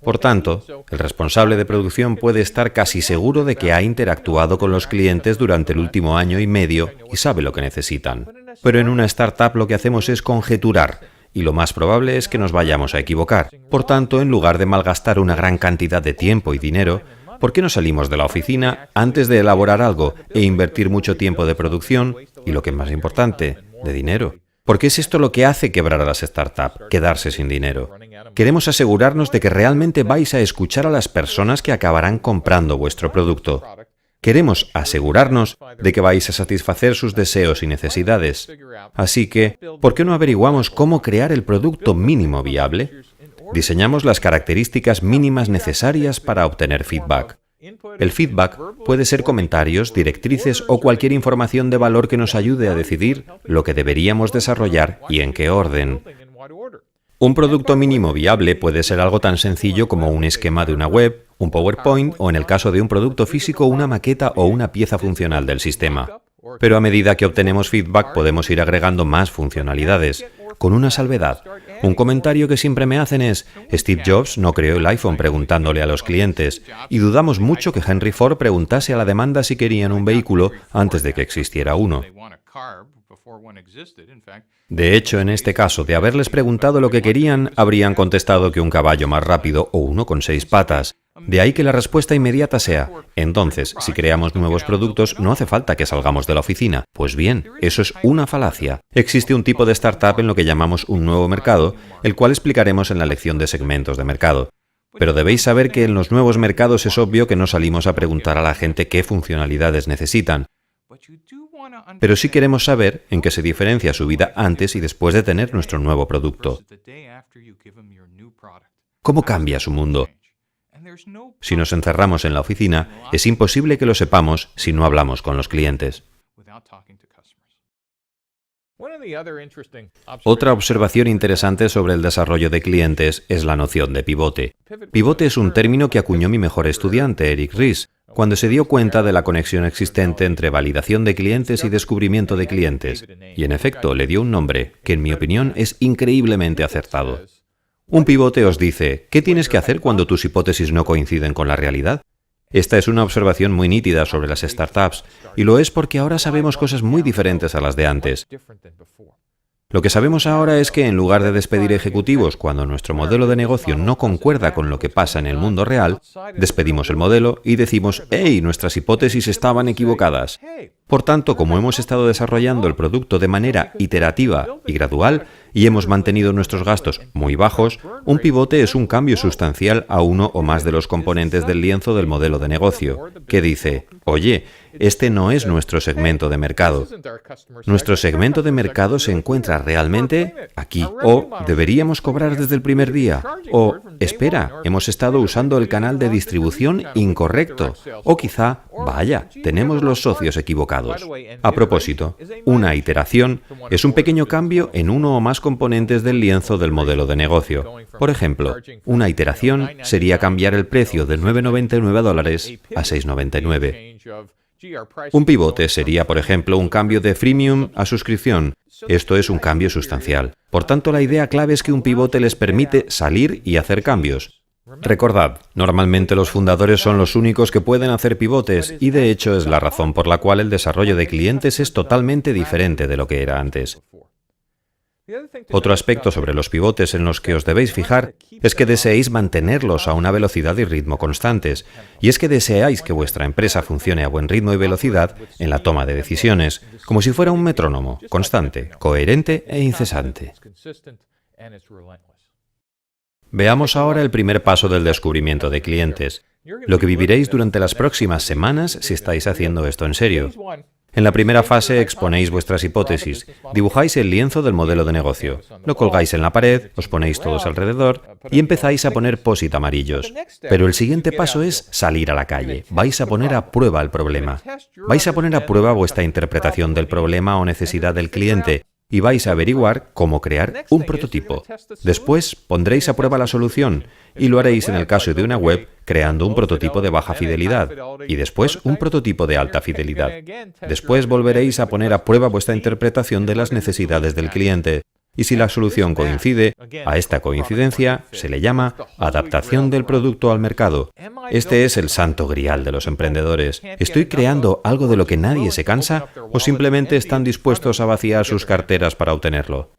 Por tanto, el responsable de producción puede estar casi seguro de que ha interactuado con los clientes durante el último año y medio y sabe lo que necesitan. Pero en una startup lo que hacemos es conjeturar, y lo más probable es que nos vayamos a equivocar. Por tanto, en lugar de malgastar una gran cantidad de tiempo y dinero, ¿por qué no salimos de la oficina antes de elaborar algo e invertir mucho tiempo de producción y, lo que es más importante, de dinero? Porque es esto lo que hace quebrar a las startups, quedarse sin dinero. Queremos asegurarnos de que realmente vais a escuchar a las personas que acabarán comprando vuestro producto. Queremos asegurarnos de que vais a satisfacer sus deseos y necesidades. Así que, ¿por qué no averiguamos cómo crear el producto mínimo viable? Diseñamos las características mínimas necesarias para obtener feedback. El feedback puede ser comentarios, directrices o cualquier información de valor que nos ayude a decidir lo que deberíamos desarrollar y en qué orden. Un producto mínimo viable puede ser algo tan sencillo como un esquema de una web, un PowerPoint o, en el caso de un producto físico, una maqueta o una pieza funcional del sistema. Pero a medida que obtenemos feedback podemos ir agregando más funcionalidades, con una salvedad. Un comentario que siempre me hacen es, Steve Jobs no creó el iPhone preguntándole a los clientes, y dudamos mucho que Henry Ford preguntase a la demanda si querían un vehículo antes de que existiera uno. De hecho, en este caso, de haberles preguntado lo que querían, habrían contestado que un caballo más rápido o uno con 6 patas. De ahí que la respuesta inmediata sea, entonces, si creamos nuevos productos, no hace falta que salgamos de la oficina. Pues bien, eso es una falacia. Existe un tipo de startup en lo que llamamos un nuevo mercado, el cual explicaremos en la lección de segmentos de mercado. Pero debéis saber que en los nuevos mercados es obvio que no salimos a preguntar a la gente qué funcionalidades necesitan. Pero sí queremos saber en qué se diferencia su vida antes y después de tener nuestro nuevo producto. ¿Cómo cambia su mundo? Si nos encerramos en la oficina, es imposible que lo sepamos si no hablamos con los clientes. Otra observación interesante sobre el desarrollo de clientes es la noción de pivote. Pivote es un término que acuñó mi mejor estudiante, Eric Ries, cuando se dio cuenta de la conexión existente entre validación de clientes y descubrimiento de clientes. Y en efecto, le dio un nombre, que en mi opinión es increíblemente acertado. Un pivote os dice, ¿qué tienes que hacer cuando tus hipótesis no coinciden con la realidad? Esta es una observación muy nítida sobre las startups, y lo es porque ahora sabemos cosas muy diferentes a las de antes. Lo que sabemos ahora es que en lugar de despedir ejecutivos cuando nuestro modelo de negocio no concuerda con lo que pasa en el mundo real, despedimos el modelo y decimos, ¡hey! Nuestras hipótesis estaban equivocadas. Por tanto, como hemos estado desarrollando el producto de manera iterativa y gradual, y hemos mantenido nuestros gastos muy bajos, un pivote es un cambio sustancial a uno o más de los componentes del lienzo del modelo de negocio, que dice, oye, este no es nuestro segmento de mercado. Nuestro segmento de mercado se encuentra realmente aquí. O deberíamos cobrar desde el primer día. O, espera, hemos estado usando el canal de distribución incorrecto. O quizá, vaya, tenemos los socios equivocados. A propósito, una iteración es un pequeño cambio en uno o más componentes del lienzo del modelo de negocio. Por ejemplo, una iteración sería cambiar el precio de $9,99 a $6,99. Un pivote sería, por ejemplo, un cambio de freemium a suscripción. Esto es un cambio sustancial. Por tanto, la idea clave es que un pivote les permite salir y hacer cambios. Recordad, normalmente los fundadores son los únicos que pueden hacer pivotes y de hecho es la razón por la cual el desarrollo de clientes es totalmente diferente de lo que era antes. Otro aspecto sobre los pivotes en los que os debéis fijar es que deseéis mantenerlos a una velocidad y ritmo constantes, y es que deseáis que vuestra empresa funcione a buen ritmo y velocidad en la toma de decisiones, como si fuera un metrónomo, constante, coherente e incesante. Veamos ahora el primer paso del descubrimiento de clientes, lo que viviréis durante las próximas semanas si estáis haciendo esto en serio. En la primera fase exponéis vuestras hipótesis, dibujáis el lienzo del modelo de negocio, lo colgáis en la pared, os ponéis todos alrededor y empezáis a poner post-it amarillos. Pero el siguiente paso es salir a la calle. Vais a poner a prueba el problema. Vais a poner a prueba vuestra interpretación del problema o necesidad del cliente y vais a averiguar cómo crear un prototipo. Después pondréis a prueba la solución y lo haréis en el caso de una web creando un prototipo de baja fidelidad y después un prototipo de alta fidelidad. Después volveréis a poner a prueba vuestra interpretación de las necesidades del cliente. Y si la solución coincide, a esta coincidencia se le llama adaptación del producto al mercado. Este es el santo grial de los emprendedores. ¿Estoy creando algo de lo que nadie se cansa o simplemente están dispuestos a vaciar sus carteras para obtenerlo?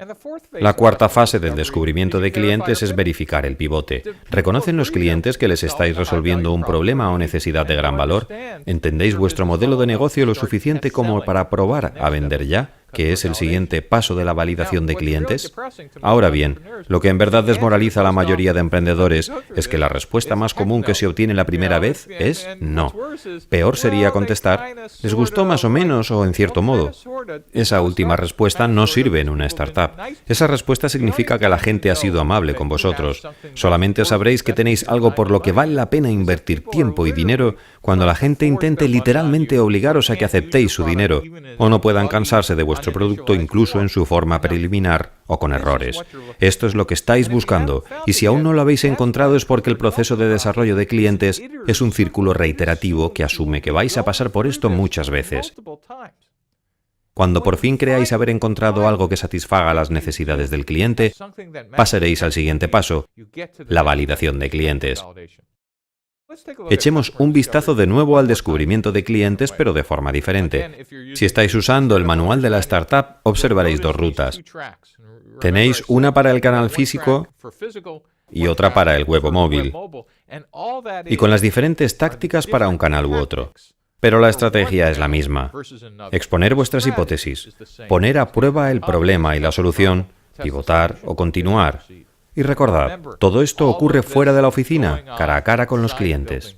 La cuarta fase del descubrimiento de clientes es verificar el pivote. ¿Reconocen los clientes que les estáis resolviendo un problema o necesidad de gran valor? ¿Entendéis vuestro modelo de negocio lo suficiente como para probar a vender ya? ¿Que es el siguiente paso de la validación de clientes? Ahora bien, lo que en verdad desmoraliza a la mayoría de emprendedores es que la respuesta más común que se obtiene la primera vez es no. Peor sería contestar, ¿les gustó más o menos o en cierto modo? Esa última respuesta no sirve en una startup. Esa respuesta significa que la gente ha sido amable con vosotros. Solamente sabréis que tenéis algo por lo que vale la pena invertir tiempo y dinero cuando la gente intente literalmente obligaros a que aceptéis su dinero o no puedan cansarse de vuestro producto incluso en su forma preliminar o con errores. Esto es lo que estáis buscando y si aún no lo habéis encontrado es porque el proceso de desarrollo de clientes es un círculo reiterativo que asume que vais a pasar por esto muchas veces. Cuando por fin creáis haber encontrado algo que satisfaga las necesidades del cliente, pasaréis al siguiente paso, la validación de clientes. Echemos un vistazo de nuevo al descubrimiento de clientes, pero de forma diferente. Si estáis usando el manual de la startup, observaréis dos rutas. Tenéis una para el canal físico y otra para el web o móvil, y con las diferentes tácticas para un canal u otro. Pero la estrategia es la misma. Exponer vuestras hipótesis, poner a prueba el problema y la solución, pivotar o continuar. Y recordad, todo esto ocurre fuera de la oficina, cara a cara con los clientes.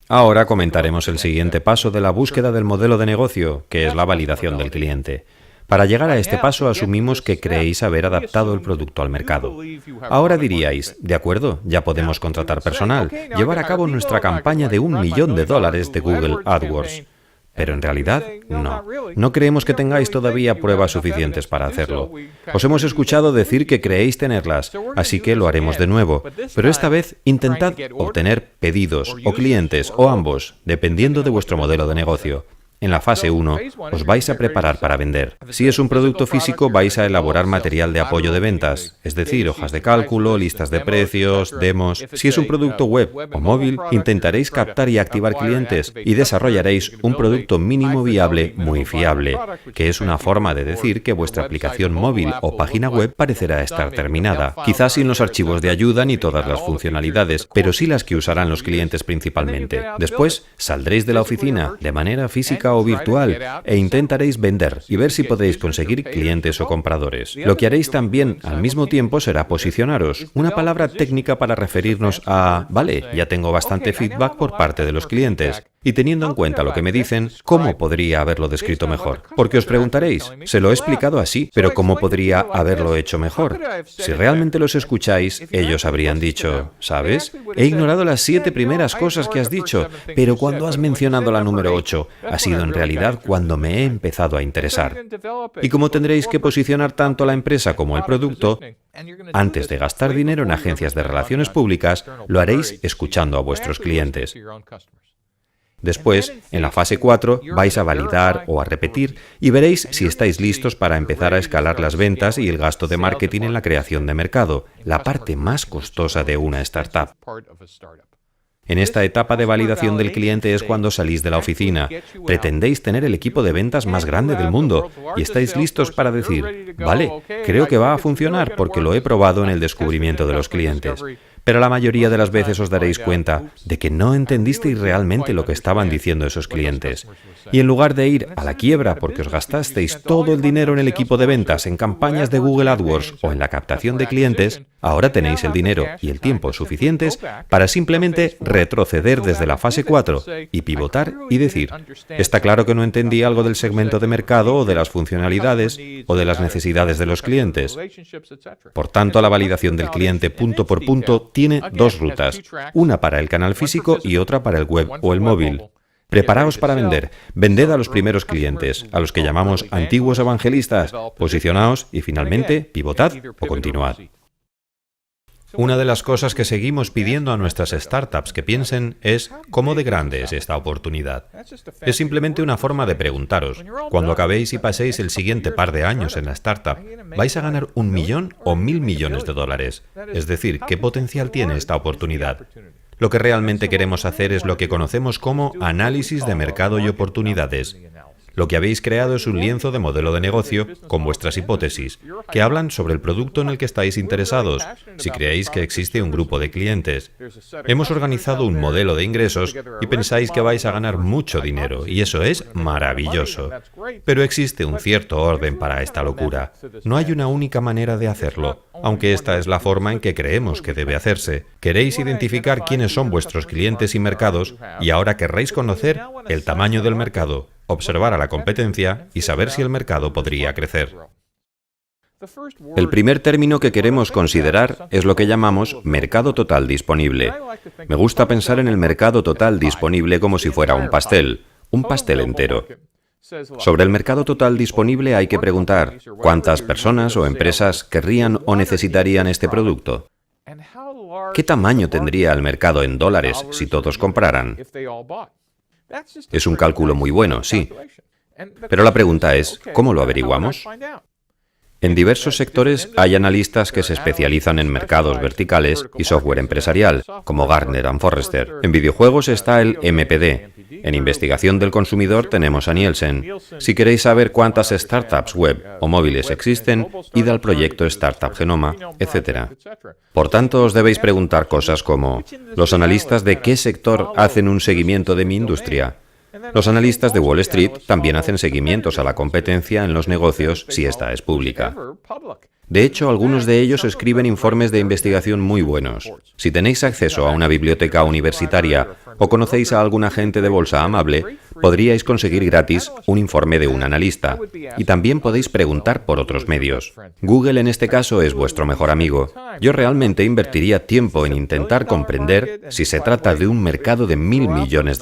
Ahora comentaremos el siguiente paso de la búsqueda del modelo de negocio, que es la validación del cliente. Para llegar a este paso asumimos que creéis haber adaptado el producto al mercado. Ahora diríais, de acuerdo, ya podemos contratar personal, llevar a cabo nuestra campaña de $1 millón de Google AdWords. Pero en realidad, no. No creemos que tengáis todavía pruebas suficientes para hacerlo. Os hemos escuchado decir que creéis tenerlas, así que lo haremos de nuevo. Pero esta vez, intentad obtener pedidos o clientes o ambos, dependiendo de vuestro modelo de negocio. En la fase 1, os vais a preparar para vender. Si es un producto físico, vais a elaborar material de apoyo de ventas, es decir, hojas de cálculo, listas de precios, demos. Si es un producto web o móvil, intentaréis captar y activar clientes y desarrollaréis un producto mínimo viable muy fiable, que es una forma de decir que vuestra aplicación móvil o página web parecerá estar terminada. Quizás sin los archivos de ayuda ni todas las funcionalidades, pero sí las que usarán los clientes principalmente. Después, saldréis de la oficina de manera física o virtual e intentaréis vender y ver si podéis conseguir clientes o compradores. Lo que haréis también al mismo tiempo será posicionaros, una palabra técnica para referirnos a, vale, ya tengo bastante feedback por parte de los clientes. Y teniendo en cuenta lo que me dicen, ¿cómo podría haberlo descrito mejor? Porque os preguntaréis, se lo he explicado así, pero ¿cómo podría haberlo hecho mejor? Si realmente los escucháis, ellos habrían dicho, ¿sabes? He ignorado las 7 primeras cosas que has dicho, pero cuando has mencionado la número 8, ha sido en realidad cuando me he empezado a interesar. Y como tendréis que posicionar tanto la empresa como el producto, antes de gastar dinero en agencias de relaciones públicas, lo haréis escuchando a vuestros clientes. Después, en la fase 4, vais a validar o a repetir y veréis si estáis listos para empezar a escalar las ventas y el gasto de marketing en la creación de mercado, la parte más costosa de una startup. En esta etapa de validación del cliente es cuando salís de la oficina, pretendéis tener el equipo de ventas más grande del mundo y estáis listos para decir, vale, creo que va a funcionar porque lo he probado en el descubrimiento de los clientes. Pero la mayoría de las veces os daréis cuenta de que no entendisteis realmente lo que estaban diciendo esos clientes. Y en lugar de ir a la quiebra porque os gastasteis todo el dinero en el equipo de ventas, en campañas de Google AdWords o en la captación de clientes, ahora tenéis el dinero y el tiempo suficientes para simplemente retroceder desde la fase 4 y pivotar y decir, está claro que no entendí algo del segmento de mercado o de las funcionalidades o de las necesidades de los clientes. Por tanto, la validación del cliente punto por punto tiene 2 rutas, una para el canal físico y otra para el web o el móvil. Preparaos para vender. Vended a los primeros clientes, a los que llamamos antiguos evangelistas. Posicionaos y finalmente pivotad o continuad. Una de las cosas que seguimos pidiendo a nuestras startups que piensen es ¿cómo de grande es esta oportunidad? Es simplemente una forma de preguntaros. Cuando acabéis y paséis el siguiente par de años en la startup, ¿vais a ganar 1 millón o 1.000 millones de dólares? Es decir, ¿qué potencial tiene esta oportunidad? Lo que realmente queremos hacer es lo que conocemos como análisis de mercado y oportunidades. Lo que habéis creado es un lienzo de modelo de negocio con vuestras hipótesis, que hablan sobre el producto en el que estáis interesados, si creéis que existe un grupo de clientes. Hemos organizado un modelo de ingresos y pensáis que vais a ganar mucho dinero, y eso es maravilloso. Pero existe un cierto orden para esta locura. No hay una única manera de hacerlo, aunque esta es la forma en que creemos que debe hacerse. Queréis identificar quiénes son vuestros clientes y mercados, y ahora querréis conocer el tamaño del mercado, observar a la competencia y saber si el mercado podría crecer. El primer término que queremos considerar es lo que llamamos mercado total disponible. Me gusta pensar en el mercado total disponible como si fuera un pastel entero. Sobre el mercado total disponible hay que preguntar ¿cuántas personas o empresas querrían o necesitarían este producto? ¿Qué tamaño tendría el mercado en dólares si todos compraran? Es un cálculo muy bueno, sí. Pero la pregunta es, ¿cómo lo averiguamos? En diversos sectores hay analistas que se especializan en mercados verticales y software empresarial, como Gartner and Forrester. En videojuegos está el MPD. En investigación del consumidor tenemos a Nielsen. Si queréis saber cuántas startups web o móviles existen, id al proyecto Startup Genoma, etc. Por tanto, os debéis preguntar cosas como, ¿los analistas de qué sector hacen un seguimiento de mi industria? Los analistas de Wall Street también hacen seguimientos a la competencia en los negocios si esta es pública. De hecho, algunos de ellos escriben informes de investigación muy buenos. Si tenéis acceso a una biblioteca universitaria o conocéis a algún agente de bolsa amable, podríais conseguir gratis un informe de un analista. Y también podéis preguntar por otros medios. Google en este caso es vuestro mejor amigo. Yo realmente invertiría tiempo en intentar comprender si se trata de un mercado de $1.000 millones.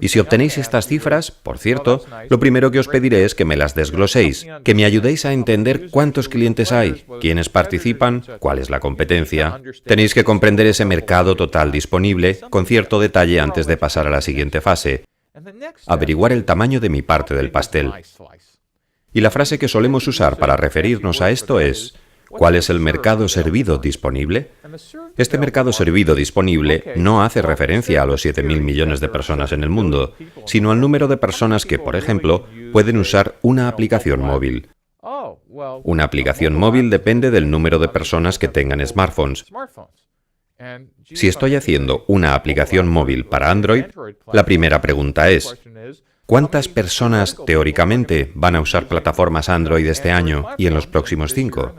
Y si obtenéis estas cifras, por cierto, lo primero que os pediré es que me las desgloséis, que me ayudéis a entender cuántos clientes hay, quiénes participan, cuál es la competencia. Tenéis que comprender ese mercado total disponible con cierto detalle antes de pasar a la siguiente fase: averiguar el tamaño de mi parte del pastel. Y la frase que solemos usar para referirnos a esto es: ¿cuál es el mercado servido disponible? Este mercado servido disponible no hace referencia a los 7.000 millones de personas en el mundo, sino al número de personas que, por ejemplo, pueden usar una aplicación móvil. Una aplicación móvil depende del número de personas que tengan smartphones. Si estoy haciendo una aplicación móvil para Android, la primera pregunta es: ¿cuántas personas, teóricamente, van a usar plataformas Android este año y en los próximos 5?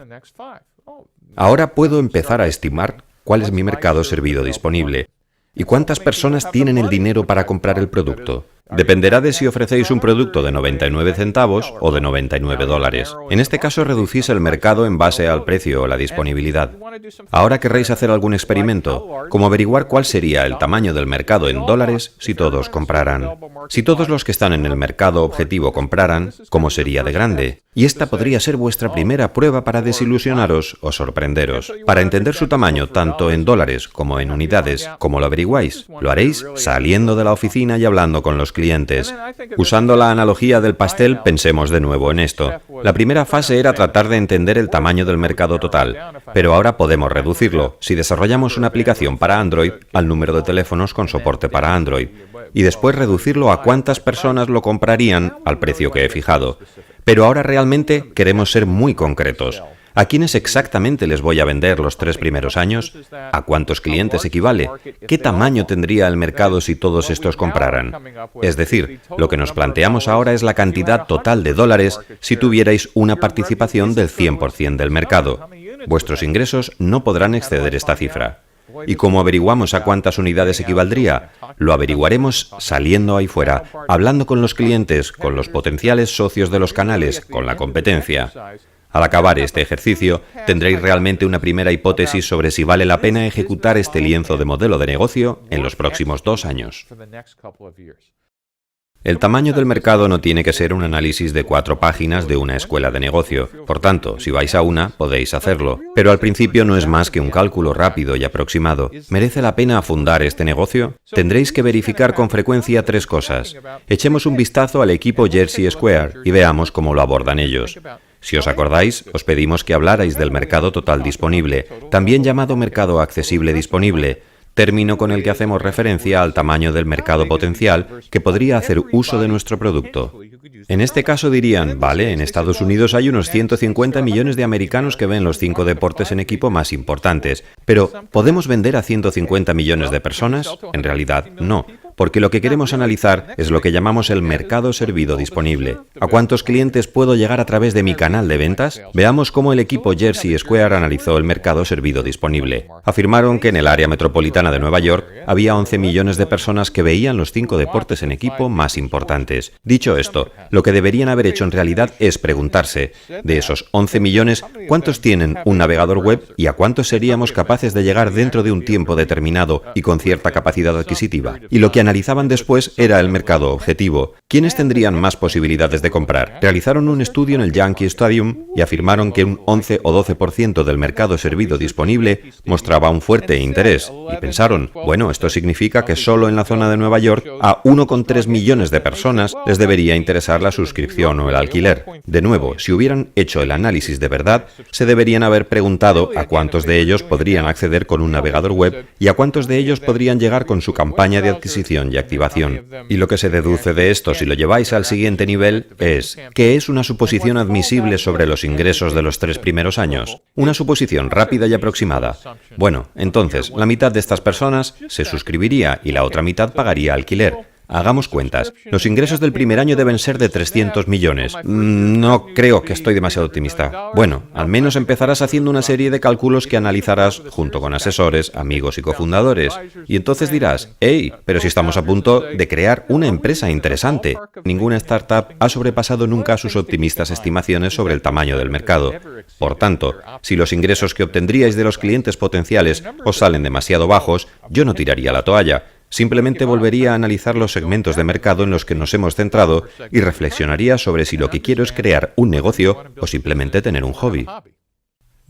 Ahora puedo empezar a estimar cuál es mi mercado servido disponible y cuántas personas tienen el dinero para comprar el producto. Dependerá de si ofrecéis un producto de 99 centavos o de $99. En este caso reducís el mercado en base al precio o la disponibilidad. Ahora querréis hacer algún experimento, como averiguar cuál sería el tamaño del mercado en dólares si todos compraran. Si todos los que están en el mercado objetivo compraran, ¿cómo sería de grande? Y esta podría ser vuestra primera prueba para desilusionaros o sorprenderos. Para entender su tamaño, tanto en dólares como en unidades, ¿cómo lo averiguáis? Lo haréis saliendo de la oficina y hablando con los clientes. Usando la analogía del pastel, pensemos de nuevo en esto. La primera fase era tratar de entender el tamaño del mercado total, pero ahora podemos reducirlo si desarrollamos una aplicación para Android al número de teléfonos con soporte para Android, y después reducirlo a cuántas personas lo comprarían al precio que he fijado. Pero ahora realmente queremos ser muy concretos. ¿A quiénes exactamente les voy a vender los 3 primeros años? ¿A cuántos clientes equivale? ¿Qué tamaño tendría el mercado si todos estos compraran? Es decir, lo que nos planteamos ahora es la cantidad total de dólares si tuvierais una participación del 100% del mercado. Vuestros ingresos no podrán exceder esta cifra. ¿Y cómo averiguamos a cuántas unidades equivaldría? Lo averiguaremos saliendo ahí fuera, hablando con los clientes, con los potenciales socios de los canales, con la competencia. Al acabar este ejercicio, tendréis realmente una primera hipótesis sobre si vale la pena ejecutar este lienzo de modelo de negocio en los próximos 2 años. El tamaño del mercado no tiene que ser un análisis de 4 páginas de una escuela de negocio. Por tanto, si vais a una, podéis hacerlo. Pero al principio no es más que un cálculo rápido y aproximado. ¿Merece la pena fundar este negocio? Tendréis que verificar con frecuencia 3 cosas. Echemos un vistazo al equipo Jersey Square y veamos cómo lo abordan ellos. Si os acordáis, os pedimos que hablarais del mercado total disponible, también llamado mercado accesible disponible, término con el que hacemos referencia al tamaño del mercado potencial que podría hacer uso de nuestro producto. En este caso dirían: vale, en Estados Unidos hay unos 150 millones de americanos que ven los 5 deportes en equipo más importantes, pero ¿podemos vender a 150 millones de personas? En realidad, no. Porque lo que queremos analizar es lo que llamamos el mercado servido disponible. ¿A cuántos clientes puedo llegar a través de mi canal de ventas? Veamos cómo el equipo Jersey Square analizó el mercado servido disponible. Afirmaron que en el área metropolitana de Nueva York había 11 millones de personas que veían los 5 deportes en equipo más importantes. Dicho esto, lo que deberían haber hecho en realidad es preguntarse: de esos 11 millones, ¿cuántos tienen un navegador web y a cuántos seríamos capaces de llegar dentro de un tiempo determinado y con cierta capacidad adquisitiva? Y lo que analizaban después era el mercado objetivo. ¿Quiénes tendrían más posibilidades de comprar? Realizaron un estudio en el Yankee Stadium y afirmaron que un 11 o 12% del mercado servido disponible mostraba un fuerte interés. Y pensaron: bueno, esto significa que solo en la zona de Nueva York a 1,3 millones de personas les debería interesar la suscripción o el alquiler. De nuevo, si hubieran hecho el análisis de verdad, se deberían haber preguntado a cuántos de ellos podrían acceder con un navegador web y a cuántos de ellos podrían llegar con su campaña de adquisición y activación. Y lo que se deduce de esto, si lo lleváis al siguiente nivel, es: ¿qué es una suposición admisible sobre los ingresos de los 3 primeros años? Una suposición rápida y aproximada. Bueno, entonces, la mitad de estas personas se suscribiría y la otra mitad pagaría alquiler. Hagamos cuentas. Los ingresos del primer año deben ser de 300 millones. No creo que estoy demasiado optimista. Bueno, al menos empezarás haciendo una serie de cálculos que analizarás junto con asesores, amigos y cofundadores. Y entonces dirás, hey, pero si estamos a punto de crear una empresa interesante. Ninguna startup ha sobrepasado nunca sus optimistas estimaciones sobre el tamaño del mercado. Por tanto, si los ingresos que obtendríais de los clientes potenciales os salen demasiado bajos, yo no tiraría la toalla. Simplemente volvería a analizar los segmentos de mercado en los que nos hemos centrado y reflexionaría sobre si lo que quiero es crear un negocio o simplemente tener un hobby.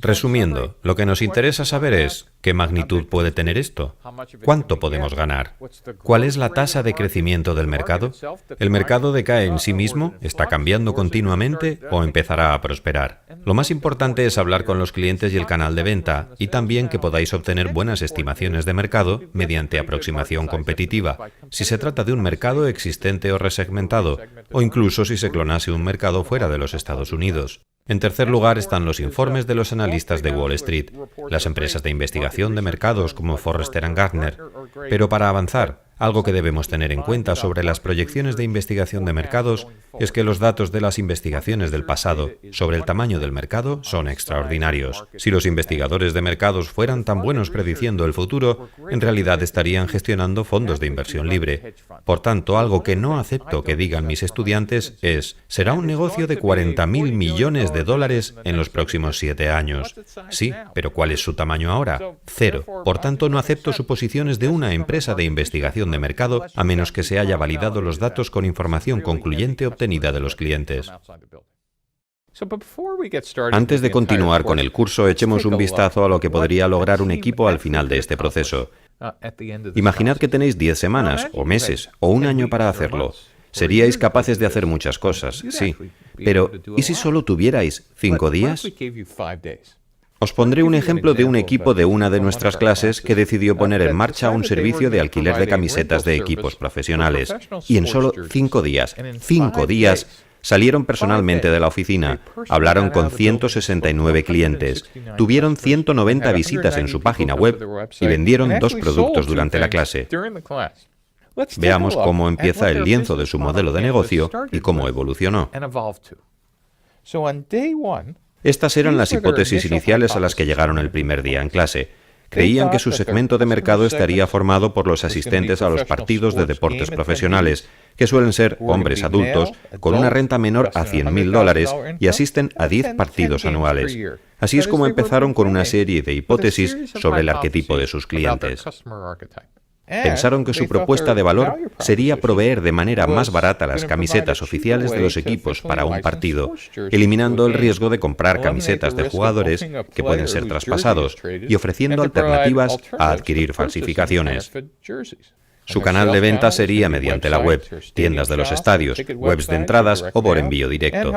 Resumiendo, lo que nos interesa saber es ¿qué magnitud puede tener esto? ¿Cuánto podemos ganar? ¿Cuál es la tasa de crecimiento del mercado? ¿El mercado decae en sí mismo? ¿Está cambiando continuamente o empezará a prosperar? Lo más importante es hablar con los clientes y el canal de venta y también que podáis obtener buenas estimaciones de mercado mediante aproximación competitiva, si se trata de un mercado existente o resegmentado, o incluso si se clonase un mercado fuera de los Estados Unidos. En tercer lugar están los informes de los analistas de Wall Street, las empresas de investigación de mercados como Forrester & Gartner. Pero para avanzar, algo que debemos tener en cuenta sobre las proyecciones de investigación de mercados es que los datos de las investigaciones del pasado sobre el tamaño del mercado son extraordinarios. Si los investigadores de mercados fueran tan buenos prediciendo el futuro, en realidad estarían gestionando fondos de inversión libre. Por tanto, algo que no acepto que digan mis estudiantes es, será un negocio de 40.000 millones de dólares en los próximos 7 años. Sí, pero ¿cuál es su tamaño ahora? 0. Por tanto, no acepto suposiciones de una empresa de investigación de mercado a menos que se haya validado los datos con información concluyente obtenida de los clientes. Antes de continuar con el curso, echemos un vistazo a lo que podría lograr un equipo al final de este proceso. Imaginad que tenéis 10 semanas, o meses, o un año para hacerlo. Seríais capaces de hacer muchas cosas, sí. Pero, ¿y si solo tuvierais 5 días? Os pondré un ejemplo de un equipo de una de nuestras clases que decidió poner en marcha un servicio de alquiler de camisetas de equipos profesionales. Y en solo 5 días, salieron personalmente de la oficina, hablaron con 169 clientes, tuvieron 190 visitas en su página web y vendieron 2 productos durante la clase. Veamos cómo empieza el lienzo de su modelo de negocio y cómo evolucionó. Estas eran las hipótesis iniciales a las que llegaron el primer día en clase. Creían que su segmento de mercado estaría formado por los asistentes a los partidos de deportes profesionales, que suelen ser hombres adultos con una renta menor a $100.000 y asisten a 10 partidos anuales. Así es como empezaron con una serie de hipótesis sobre el arquetipo de sus clientes. Pensaron que su propuesta de valor sería proveer de manera más barata las camisetas oficiales de los equipos para un partido, eliminando el riesgo de comprar camisetas de jugadores que pueden ser traspasados y ofreciendo alternativas a adquirir falsificaciones. Su canal de venta sería mediante la web, tiendas de los estadios, webs de entradas o por envío directo.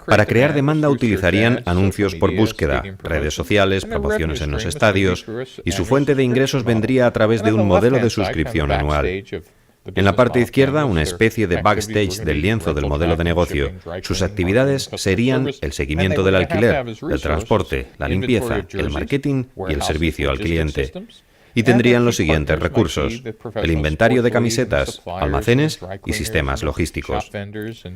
Para crear demanda utilizarían anuncios por búsqueda, redes sociales, promociones en los estadios, y su fuente de ingresos vendría a través de un modelo de suscripción anual. En la parte izquierda, una especie de backstage del lienzo del modelo de negocio. Sus actividades serían el seguimiento del alquiler, el transporte, la limpieza, el marketing y el servicio al cliente. Y tendrían los siguientes recursos: el inventario de camisetas, almacenes y sistemas logísticos.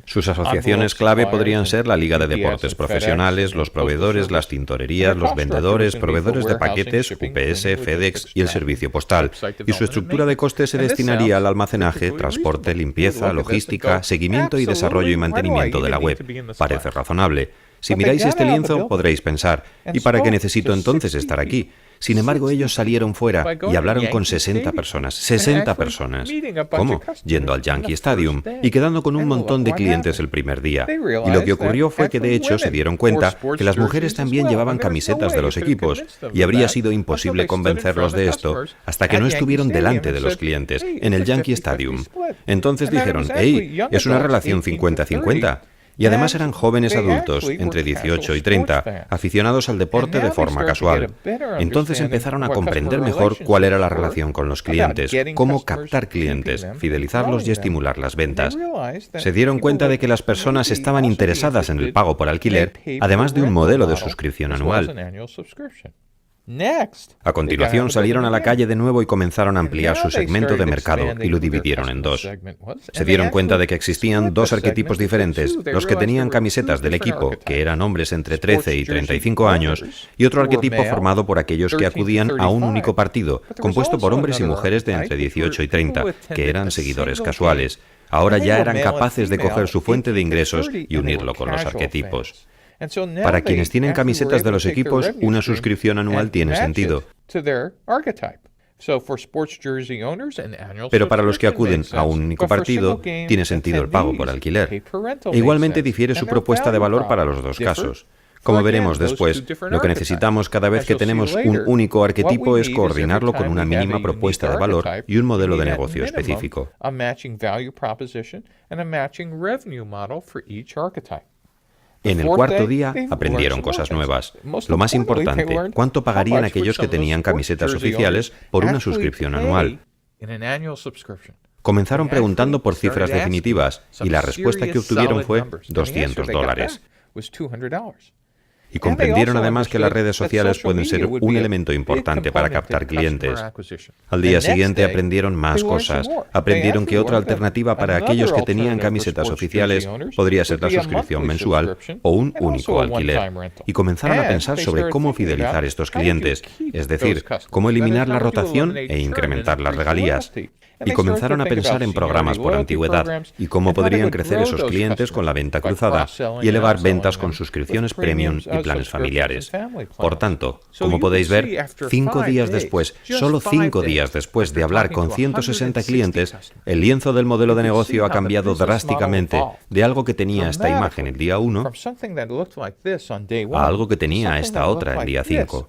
Sus asociaciones clave podrían ser la Liga de Deportes Profesionales, los proveedores, las tintorerías, los vendedores, proveedores de paquetes, UPS, FedEx y el servicio postal. Y su estructura de coste se destinaría al almacenaje, transporte, limpieza, logística, seguimiento y desarrollo y mantenimiento de la web. Parece razonable. Si miráis este lienzo, podréis pensar, ¿y para qué necesito entonces estar aquí? Sin embargo, ellos salieron fuera y hablaron con 60 personas. 60 personas. ¿Cómo? Yendo al Yankee Stadium y quedando con un montón de clientes el primer día. Y lo que ocurrió fue que de hecho se dieron cuenta que las mujeres también llevaban camisetas de los equipos y habría sido imposible convencerlos de esto hasta que no estuvieron delante de los clientes, en el Yankee Stadium. Entonces dijeron, hey, es una relación 50-50. Y además eran jóvenes adultos, entre 18 y 30, aficionados al deporte de forma casual. Entonces empezaron a comprender mejor cuál era la relación con los clientes, cómo captar clientes, fidelizarlos y estimular las ventas. Se dieron cuenta de que las personas estaban interesadas en el pago por alquiler, además de un modelo de suscripción anual. A continuación salieron a la calle de nuevo y comenzaron a ampliar su segmento de mercado y lo dividieron en dos. Se dieron cuenta de que existían dos arquetipos diferentes, los que tenían camisetas del equipo, que eran hombres entre 13 y 35 años, y otro arquetipo formado por aquellos que acudían a un único partido, compuesto por hombres y mujeres de entre 18 y 30, que eran seguidores casuales. Ahora ya eran capaces de coger su fuente de ingresos y unirlo con los arquetipos. Para quienes tienen camisetas de los equipos, una suscripción anual tiene sentido. Pero para los que acuden a un único partido, tiene sentido el pago por alquiler. E igualmente difiere su propuesta de valor para los dos casos. Como veremos después, lo que necesitamos cada vez que tenemos un único arquetipo es coordinarlo con una mínima propuesta de valor y un modelo de negocio específico. En el cuarto día aprendieron cosas nuevas. Lo más importante, ¿cuánto pagarían aquellos que tenían camisetas oficiales por una suscripción anual? Comenzaron preguntando por cifras definitivas y la respuesta que obtuvieron fue $200. Y comprendieron además que las redes sociales pueden ser un elemento importante para captar clientes. Al día siguiente aprendieron más cosas. Aprendieron que otra alternativa para aquellos que tenían camisetas oficiales podría ser la suscripción mensual o un único alquiler. Y comenzaron a pensar sobre cómo fidelizar estos clientes, es decir, cómo eliminar la rotación e incrementar las regalías. Y comenzaron a pensar en programas por antigüedad y cómo podrían crecer esos clientes con la venta cruzada y elevar ventas con suscripciones premium y planes familiares. Por tanto, como podéis ver, 5 días después, solo 5 días después de hablar con 160 clientes, el lienzo del modelo de negocio ha cambiado drásticamente de algo que tenía esta imagen el día 1 a algo que tenía esta otra el día 5.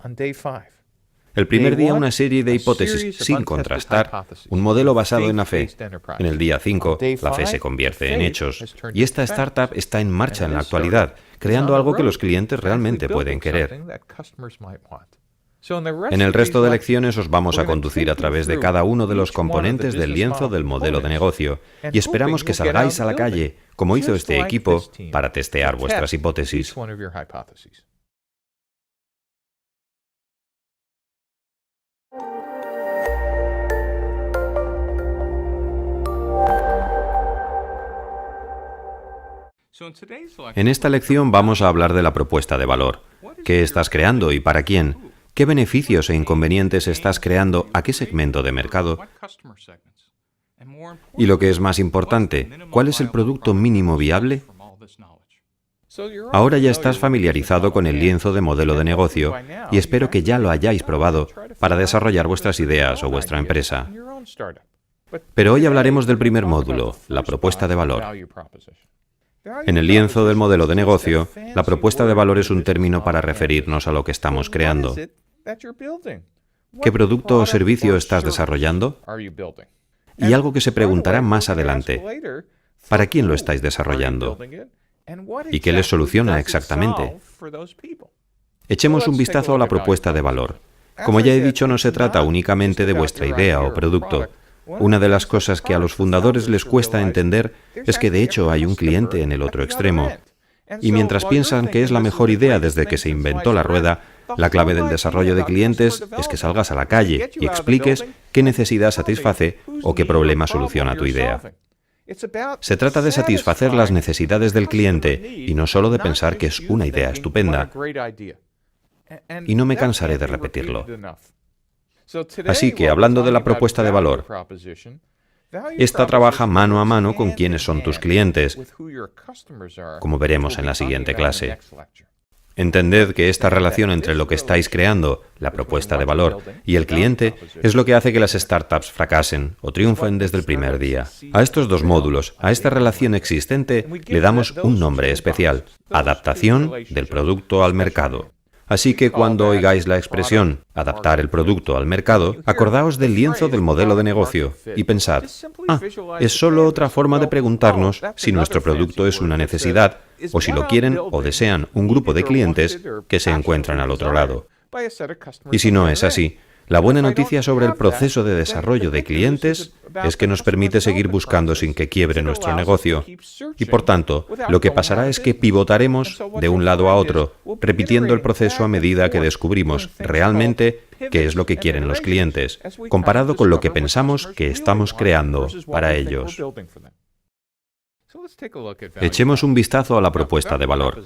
El primer día una serie de hipótesis sin contrastar, un modelo basado en la fe. En el día 5, la fe se convierte en hechos. Y esta startup está en marcha en la actualidad, creando algo que los clientes realmente pueden querer. En el resto de lecciones os vamos a conducir a través de cada uno de los componentes del lienzo del modelo de negocio y esperamos que salgáis a la calle, como hizo este equipo, para testear vuestras hipótesis. En esta lección vamos a hablar de la propuesta de valor. ¿Qué estás creando y para quién? ¿Qué beneficios e inconvenientes estás creando a qué segmento de mercado? Y lo que es más importante, ¿cuál es el producto mínimo viable? Ahora ya estás familiarizado con el lienzo de modelo de negocio y espero que ya lo hayáis probado para desarrollar vuestras ideas o vuestra empresa. Pero hoy hablaremos del primer módulo, la propuesta de valor. En el lienzo del modelo de negocio, la propuesta de valor es un término para referirnos a lo que estamos creando. ¿Qué producto o servicio estás desarrollando? Y algo que se preguntará más adelante, ¿para quién lo estáis desarrollando? ¿Y qué les soluciona exactamente? Echemos un vistazo a la propuesta de valor. Como ya he dicho, no se trata únicamente de vuestra idea o producto. Una de las cosas que a los fundadores les cuesta entender es que de hecho hay un cliente en el otro extremo. Y mientras piensan que es la mejor idea desde que se inventó la rueda, la clave del desarrollo de clientes es que salgas a la calle y expliques qué necesidad satisface o qué problema soluciona tu idea. Se trata de satisfacer las necesidades del cliente y no solo de pensar que es una idea estupenda. Y no me cansaré de repetirlo. Así que, hablando de la propuesta de valor, esta trabaja mano a mano con quienes son tus clientes, como veremos en la siguiente clase. Entended que esta relación entre lo que estáis creando, la propuesta de valor, y el cliente es lo que hace que las startups fracasen o triunfen desde el primer día. A estos dos módulos, a esta relación existente, le damos un nombre especial: adaptación del producto al mercado. Así que cuando oigáis la expresión adaptar el producto al mercado, acordaos del lienzo del modelo de negocio y pensad, es solo otra forma de preguntarnos si nuestro producto es una necesidad o si lo quieren o desean un grupo de clientes que se encuentran al otro lado. Y si no es así, La buena noticia sobre el proceso de desarrollo de clientes es que nos permite seguir buscando sin que quiebre nuestro negocio. Y por tanto, lo que pasará es que pivotaremos de un lado a otro, repitiendo el proceso a medida que descubrimos realmente qué es lo que quieren los clientes, comparado con lo que pensamos que estamos creando para ellos. Echemos un vistazo a la propuesta de valor.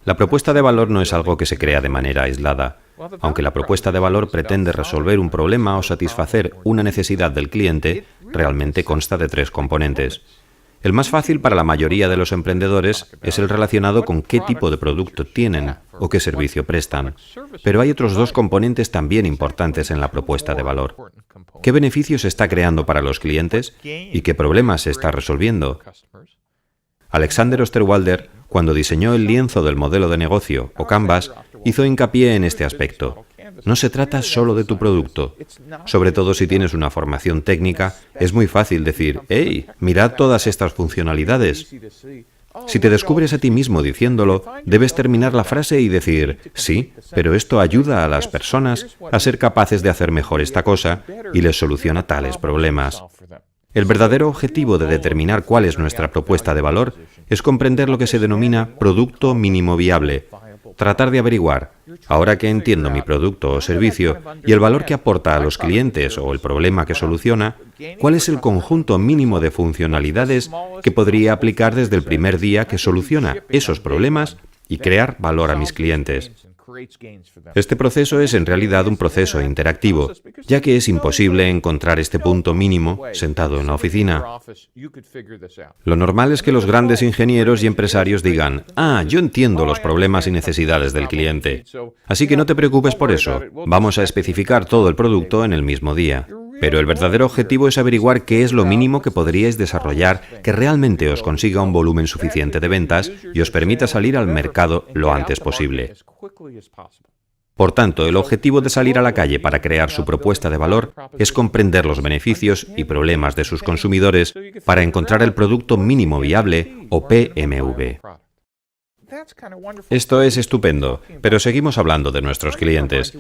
La propuesta de valor no es algo que se crea de manera aislada. Aunque la propuesta de valor pretende resolver un problema o satisfacer una necesidad del cliente, realmente consta de 3 componentes. El más fácil para la mayoría de los emprendedores es el relacionado con qué tipo de producto tienen o qué servicio prestan. Pero hay otros 2 componentes también importantes en la propuesta de valor. ¿Qué beneficios se está creando para los clientes y qué problemas se está resolviendo? Alexander Osterwalder, cuando diseñó el lienzo del modelo de negocio, o Canvas, hizo hincapié en este aspecto. No se trata solo de tu producto. Sobre todo si tienes una formación técnica, es muy fácil decir, ¡hey, mirad todas estas funcionalidades! Si te descubres a ti mismo diciéndolo, debes terminar la frase y decir, sí, pero esto ayuda a las personas a ser capaces de hacer mejor esta cosa y les soluciona tales problemas. El verdadero objetivo de determinar cuál es nuestra propuesta de valor es comprender lo que se denomina producto mínimo viable. Tratar de averiguar, ahora que entiendo mi producto o servicio y el valor que aporta a los clientes o el problema que soluciona, ¿cuál es el conjunto mínimo de funcionalidades que podría aplicar desde el primer día que soluciona esos problemas y crear valor a mis clientes? Este proceso es en realidad un proceso interactivo, ya que es imposible encontrar este punto mínimo sentado en la oficina. Lo normal es que los grandes ingenieros y empresarios digan, yo entiendo los problemas y necesidades del cliente, así que no te preocupes por eso, vamos a especificar todo el producto en el mismo día. Pero el verdadero objetivo es averiguar qué es lo mínimo que podríais desarrollar que realmente os consiga un volumen suficiente de ventas y os permita salir al mercado lo antes posible. Por tanto, el objetivo de salir a la calle para crear su propuesta de valor es comprender los beneficios y problemas de sus consumidores para encontrar el producto mínimo viable o PMV. Esto es estupendo, pero seguimos hablando de nuestros clientes.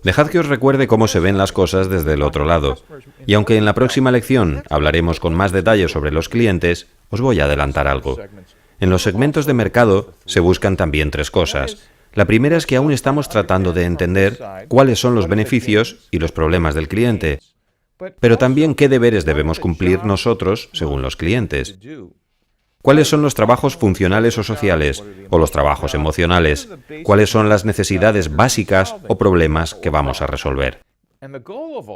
Dejad que os recuerde cómo se ven las cosas desde el otro lado. Y aunque en la próxima lección hablaremos con más detalle sobre los clientes, os voy a adelantar algo. En los segmentos de mercado se buscan también 3 cosas. La primera es que aún estamos tratando de entender cuáles son los beneficios y los problemas del cliente, pero también qué deberes debemos cumplir nosotros según los clientes. ¿Cuáles son los trabajos funcionales o sociales, o los trabajos emocionales? ¿Cuáles son las necesidades básicas o problemas que vamos a resolver?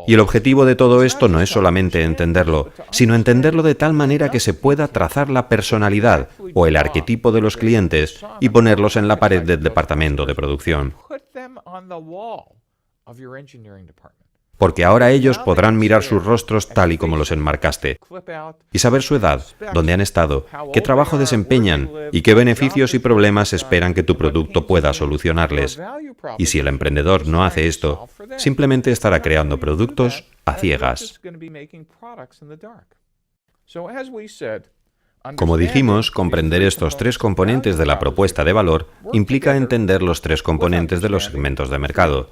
Y el objetivo de todo esto no es solamente entenderlo, sino entenderlo de tal manera que se pueda trazar la personalidad o el arquetipo de los clientes y ponerlos en la pared del departamento de producción. Porque ahora ellos podrán mirar sus rostros tal y como los enmarcaste, y saber su edad, dónde han estado, qué trabajo desempeñan y qué beneficios y problemas esperan que tu producto pueda solucionarles. Y si el emprendedor no hace esto, simplemente estará creando productos a ciegas. Como dijimos, comprender estos 3 componentes de la propuesta de valor implica entender los 3 componentes de los segmentos de mercado.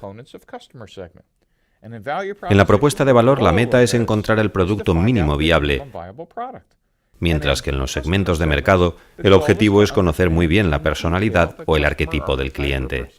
En la propuesta de valor, la meta es encontrar el producto mínimo viable, mientras que en los segmentos de mercado, el objetivo es conocer muy bien la personalidad o el arquetipo del cliente.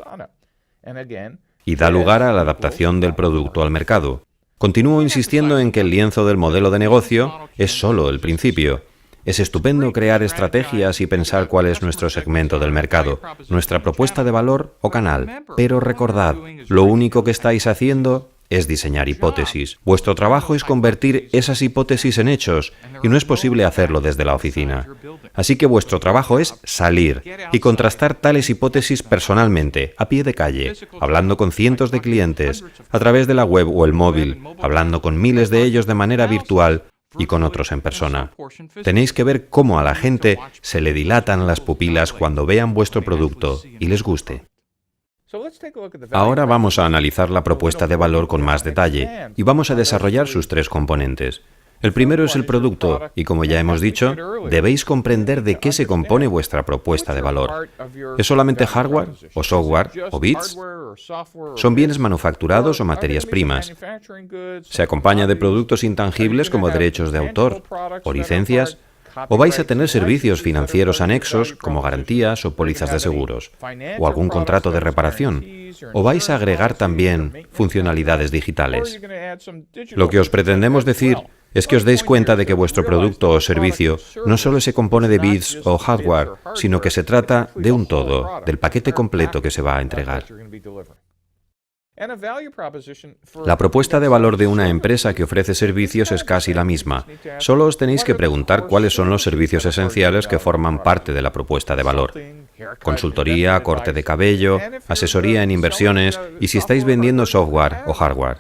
Y da lugar a la adaptación del producto al mercado. Continúo insistiendo en que el lienzo del modelo de negocio es solo el principio. Es estupendo crear estrategias y pensar cuál es nuestro segmento del mercado, nuestra propuesta de valor o canal. Pero recordad, lo único que estáis haciendo es diseñar hipótesis. Vuestro trabajo es convertir esas hipótesis en hechos, y no es posible hacerlo desde la oficina. Así que vuestro trabajo es salir y contrastar tales hipótesis personalmente, a pie de calle, hablando con cientos de clientes, a través de la web o el móvil, hablando con miles de ellos de manera virtual y con otros en persona. Tenéis que ver cómo a la gente se le dilatan las pupilas cuando vean vuestro producto y les guste. Ahora vamos a analizar la propuesta de valor con más detalle y vamos a desarrollar sus 3 componentes. El primero es el producto, y como ya hemos dicho, debéis comprender de qué se compone vuestra propuesta de valor. ¿Es solamente hardware, o software, o bits? ¿Son bienes manufacturados o materias primas? ¿Se acompaña de productos intangibles como derechos de autor o licencias? ¿O vais a tener servicios financieros anexos como garantías o pólizas de seguros? ¿O algún contrato de reparación? ¿O vais a agregar también funcionalidades digitales? Lo que os pretendemos decir es que os deis cuenta de que vuestro producto o servicio no solo se compone de bits o hardware, sino que se trata de un todo, del paquete completo que se va a entregar. La propuesta de valor de una empresa que ofrece servicios es casi la misma. Solo os tenéis que preguntar cuáles son los servicios esenciales que forman parte de la propuesta de valor. Consultoría, corte de cabello, asesoría en inversiones y si estáis vendiendo software o hardware.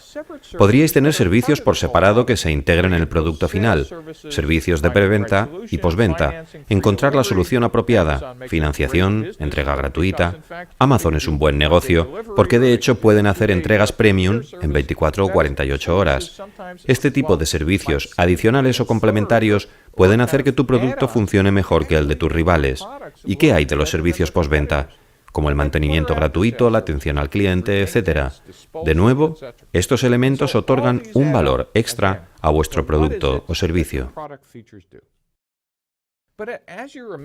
Podríais tener servicios por separado que se integren en el producto final, servicios de preventa y postventa, encontrar la solución apropiada, financiación, entrega gratuita. Amazon es un buen negocio porque de hecho pueden hacer entregas premium en 24 o 48 horas. Este tipo de servicios adicionales o complementarios pueden hacer que tu producto funcione mejor que el de tus rivales. ¿Y qué hay de los servicios postventa? Como el mantenimiento gratuito, la atención al cliente, etc. De nuevo, estos elementos otorgan un valor extra a vuestro producto o servicio.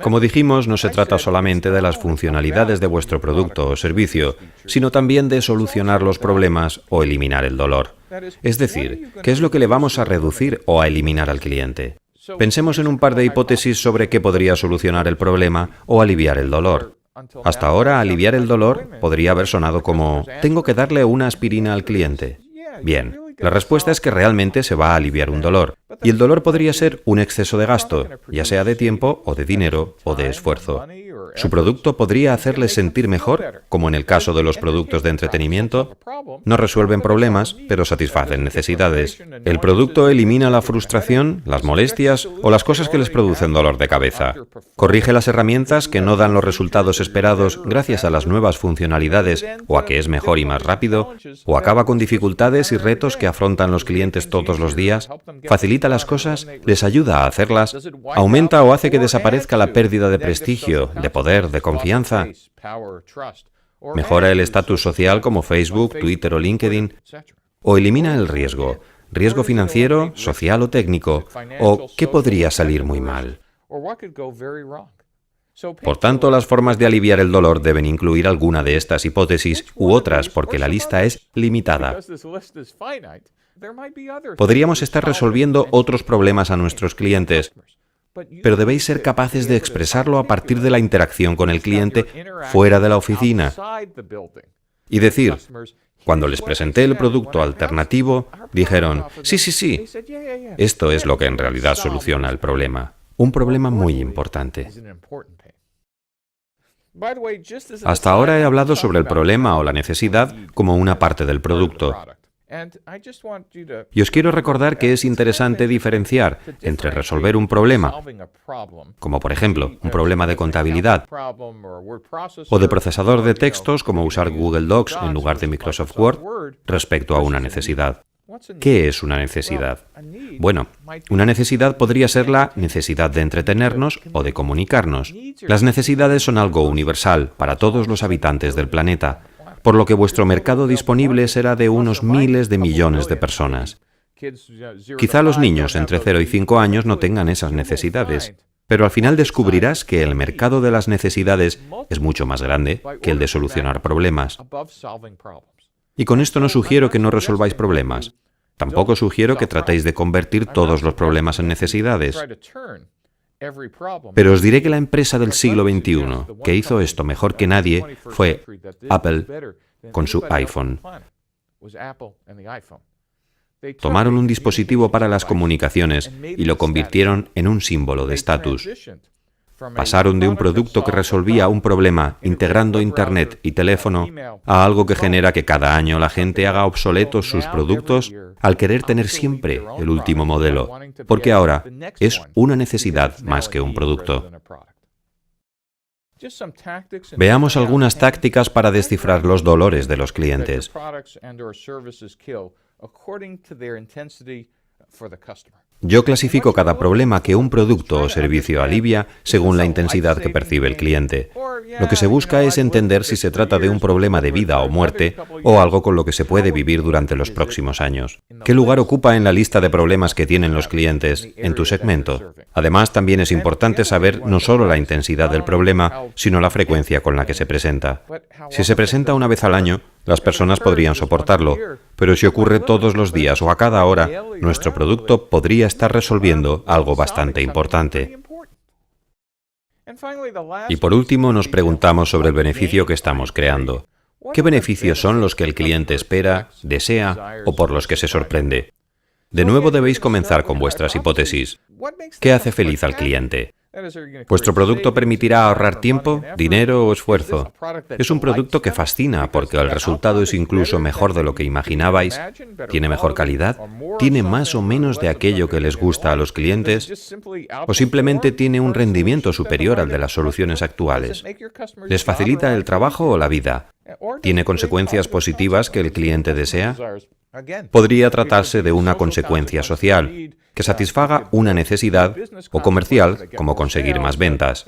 Como dijimos, no se trata solamente de las funcionalidades de vuestro producto o servicio, sino también de solucionar los problemas o eliminar el dolor. Es decir, ¿qué es lo que le vamos a reducir o a eliminar al cliente? Pensemos en un par de hipótesis sobre qué podría solucionar el problema o aliviar el dolor. Hasta ahora, aliviar el dolor podría haber sonado como «tengo que darle una aspirina al cliente». Bien, la respuesta es que realmente se va a aliviar un dolor. Y el dolor podría ser un exceso de gasto, ya sea de tiempo o de dinero o de esfuerzo. Su producto podría hacerle sentir mejor, como en el caso de los productos de entretenimiento. No resuelven problemas, pero satisfacen necesidades. El producto elimina la frustración, las molestias o las cosas que les producen dolor de cabeza. Corrige las herramientas que no dan los resultados esperados gracias a las nuevas funcionalidades o a que es mejor y más rápido, o acaba con dificultades y retos que afrontan los clientes todos los días, facilita las cosas, les ayuda a hacerlas, aumenta o hace que desaparezca la pérdida de prestigio, de poder, de confianza, mejora el estatus social como Facebook, Twitter o LinkedIn, o elimina el riesgo financiero, social o técnico, o ¿qué podría salir muy mal? Por tanto, las formas de aliviar el dolor deben incluir alguna de estas hipótesis u otras porque la lista es limitada. Podríamos estar resolviendo otros problemas a nuestros clientes, pero debéis ser capaces de expresarlo a partir de la interacción con el cliente fuera de la oficina. Y decir, cuando les presenté el producto alternativo, dijeron, sí, esto es lo que en realidad soluciona el problema. Un problema muy importante. Hasta ahora he hablado sobre el problema o la necesidad como una parte del producto. Y os quiero recordar que es interesante diferenciar entre resolver un problema, como por ejemplo un problema de contabilidad, o de procesador de textos como usar Google Docs en lugar de Microsoft Word, respecto a una necesidad. ¿Qué es una necesidad? Bueno, una necesidad podría ser la necesidad de entretenernos o de comunicarnos. Las necesidades son algo universal para todos los habitantes del planeta, por lo que vuestro mercado disponible será de unos miles de millones de personas. Quizá los niños entre 0 y 5 años no tengan esas necesidades, pero al final descubrirás que el mercado de las necesidades es mucho más grande que el de solucionar problemas. Y con esto no sugiero que no resolváis problemas. Tampoco sugiero que tratéis de convertir todos los problemas en necesidades. Pero os diré que la empresa del siglo XXI que hizo esto mejor que nadie fue Apple con su iPhone. Tomaron un dispositivo para las comunicaciones y lo convirtieron en un símbolo de estatus. Pasaron de un producto que resolvía un problema integrando Internet y teléfono a algo que genera que cada año la gente haga obsoletos sus productos al querer tener siempre el último modelo, porque ahora es una necesidad más que un producto. Veamos algunas tácticas para descifrar los dolores de los clientes. Yo clasifico cada problema que un producto o servicio alivia según la intensidad que percibe el cliente. Lo que se busca es entender si se trata de un problema de vida o muerte o algo con lo que se puede vivir durante los próximos años. ¿Qué lugar ocupa en la lista de problemas que tienen los clientes en tu segmento? Además, también es importante saber no solo la intensidad del problema, sino la frecuencia con la que se presenta. Si se presenta una vez al año, las personas podrían soportarlo, pero si ocurre todos los días o a cada hora, nuestro producto podría estar resolviendo algo bastante importante. Y por último, nos preguntamos sobre el beneficio que estamos creando. ¿Qué beneficios son los que el cliente espera, desea o por los que se sorprende? De nuevo debéis comenzar con vuestras hipótesis. ¿Qué hace feliz al cliente? ¿Vuestro producto permitirá ahorrar tiempo, dinero o esfuerzo? Es un producto que fascina porque el resultado es incluso mejor de lo que imaginabais, tiene mejor calidad, tiene más o menos de aquello que les gusta a los clientes, o simplemente tiene un rendimiento superior al de las soluciones actuales. ¿Les facilita el trabajo o la vida? ¿Tiene consecuencias positivas que el cliente desea? Podría tratarse de una consecuencia social, que satisfaga una necesidad, o comercial, como conseguir más ventas.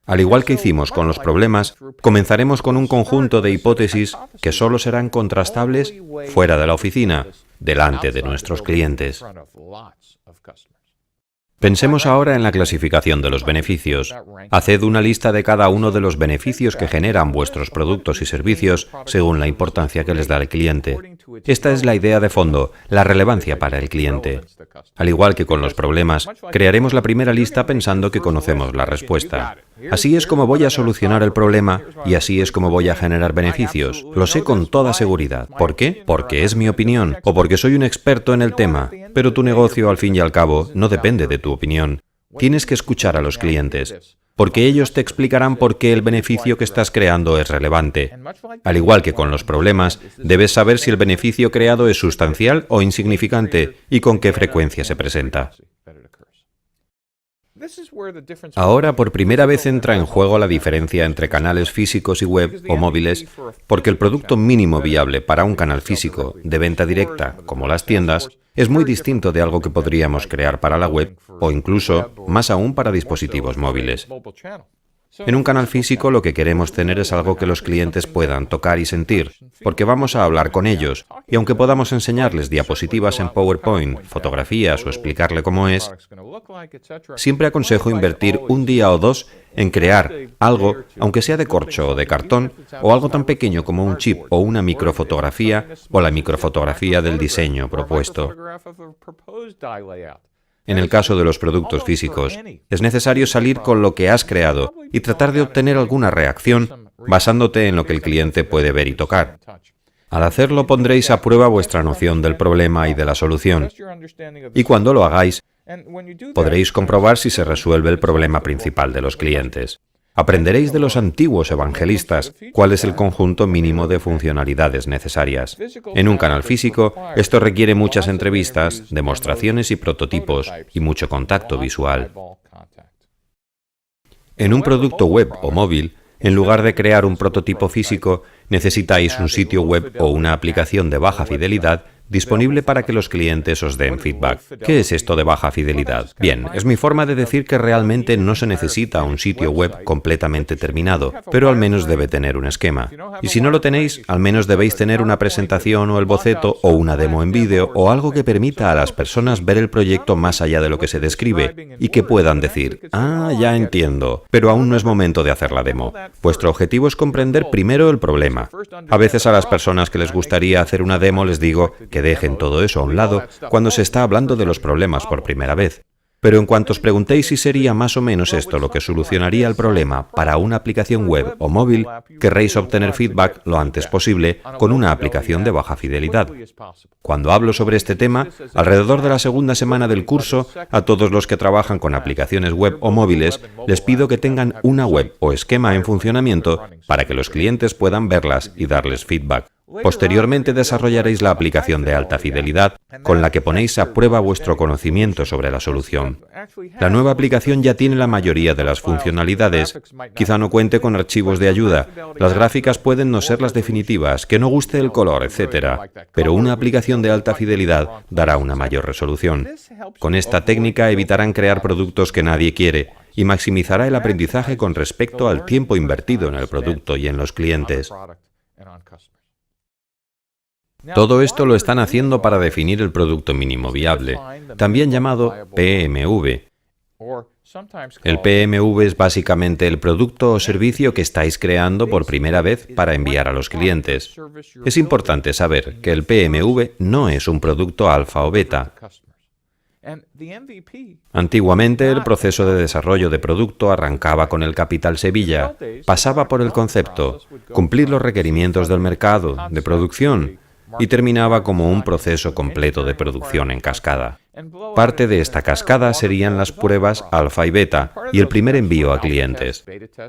Al igual que hicimos con los problemas, comenzaremos con un conjunto de hipótesis que solo serán contrastables fuera de la oficina, delante de nuestros clientes. Pensemos ahora en la clasificación de los beneficios. Haced una lista de cada uno de los beneficios que generan vuestros productos y servicios según la importancia que les da el cliente. Esta es la idea de fondo, la relevancia para el cliente. Al igual que con los problemas, crearemos la primera lista pensando que conocemos la respuesta. Así es como voy a solucionar el problema y así es como voy a generar beneficios. Lo sé con toda seguridad. ¿Por qué? Porque es mi opinión o porque soy un experto en el tema. Pero tu negocio, al fin y al cabo, no depende de tu opinión. Tienes que escuchar a los clientes, porque ellos te explicarán por qué el beneficio que estás creando es relevante. Al igual que con los problemas, debes saber si el beneficio creado es sustancial o insignificante y con qué frecuencia se presenta. Ahora, por primera vez entra en juego la diferencia entre canales físicos y web o móviles, porque el producto mínimo viable para un canal físico de venta directa, como las tiendas, es muy distinto de algo que podríamos crear para la web o incluso, más aún, para dispositivos móviles. En un canal físico lo que queremos tener es algo que los clientes puedan tocar y sentir, porque vamos a hablar con ellos, y aunque podamos enseñarles diapositivas en PowerPoint, fotografías o explicarle cómo es, siempre aconsejo invertir un día o dos en crear algo, aunque sea de corcho o de cartón, o algo tan pequeño como un chip o una microfotografía o la microfotografía del diseño propuesto. En el caso de los productos físicos, es necesario salir con lo que has creado y tratar de obtener alguna reacción basándote en lo que el cliente puede ver y tocar. Al hacerlo pondréis a prueba vuestra noción del problema y de la solución. Y cuando lo hagáis, podréis comprobar si se resuelve el problema principal de los clientes. Aprenderéis de los antiguos evangelistas cuál es el conjunto mínimo de funcionalidades necesarias. En un canal físico, esto requiere muchas entrevistas, demostraciones y prototipos, y mucho contacto visual. En un producto web o móvil, en lugar de crear un prototipo físico, necesitáis un sitio web o una aplicación de baja fidelidad disponible para que los clientes os den feedback. ¿Qué es esto de baja fidelidad? Bien, es mi forma de decir que realmente no se necesita un sitio web completamente terminado, pero al menos debe tener un esquema. Y si no lo tenéis, al menos debéis tener una presentación o el boceto o una demo en vídeo o algo que permita a las personas ver el proyecto más allá de lo que se describe y que puedan decir, ah, ya entiendo, pero aún no es momento de hacer la demo. Vuestro objetivo es comprender primero el problema. A veces a las personas que les gustaría hacer una demo les digo que dejen todo eso a un lado cuando se está hablando de los problemas por primera vez. Pero en cuanto os preguntéis si sería más o menos esto lo que solucionaría el problema para una aplicación web o móvil, querréis obtener feedback lo antes posible con una aplicación de baja fidelidad. Cuando hablo sobre este tema, alrededor de la segunda semana del curso, a todos los que trabajan con aplicaciones web o móviles, les pido que tengan una web o esquema en funcionamiento para que los clientes puedan verlas y darles feedback. Posteriormente desarrollaréis la aplicación de alta fidelidad con la que ponéis a prueba vuestro conocimiento sobre la solución. La nueva aplicación ya tiene la mayoría de las funcionalidades. Quizá no cuente con archivos de ayuda. Las gráficas pueden no ser las definitivas, que no guste el color, etc. Pero una aplicación de alta fidelidad dará una mayor resolución. Con esta técnica evitarán crear productos que nadie quiere y maximizará el aprendizaje con respecto al tiempo invertido en el producto y en los clientes. Todo esto lo están haciendo para definir el producto mínimo viable, también llamado PMV. El PMV es básicamente el producto o servicio que estáis creando por primera vez para enviar a los clientes. Es importante saber que el PMV no es un producto alfa o beta. Antiguamente, el proceso de desarrollo de producto arrancaba con el capital semilla, pasaba por el concepto, cumplir los requerimientos del mercado, de producción, y terminaba como un proceso completo de producción en cascada. Parte de esta cascada serían las pruebas alfa y beta y el primer envío a clientes.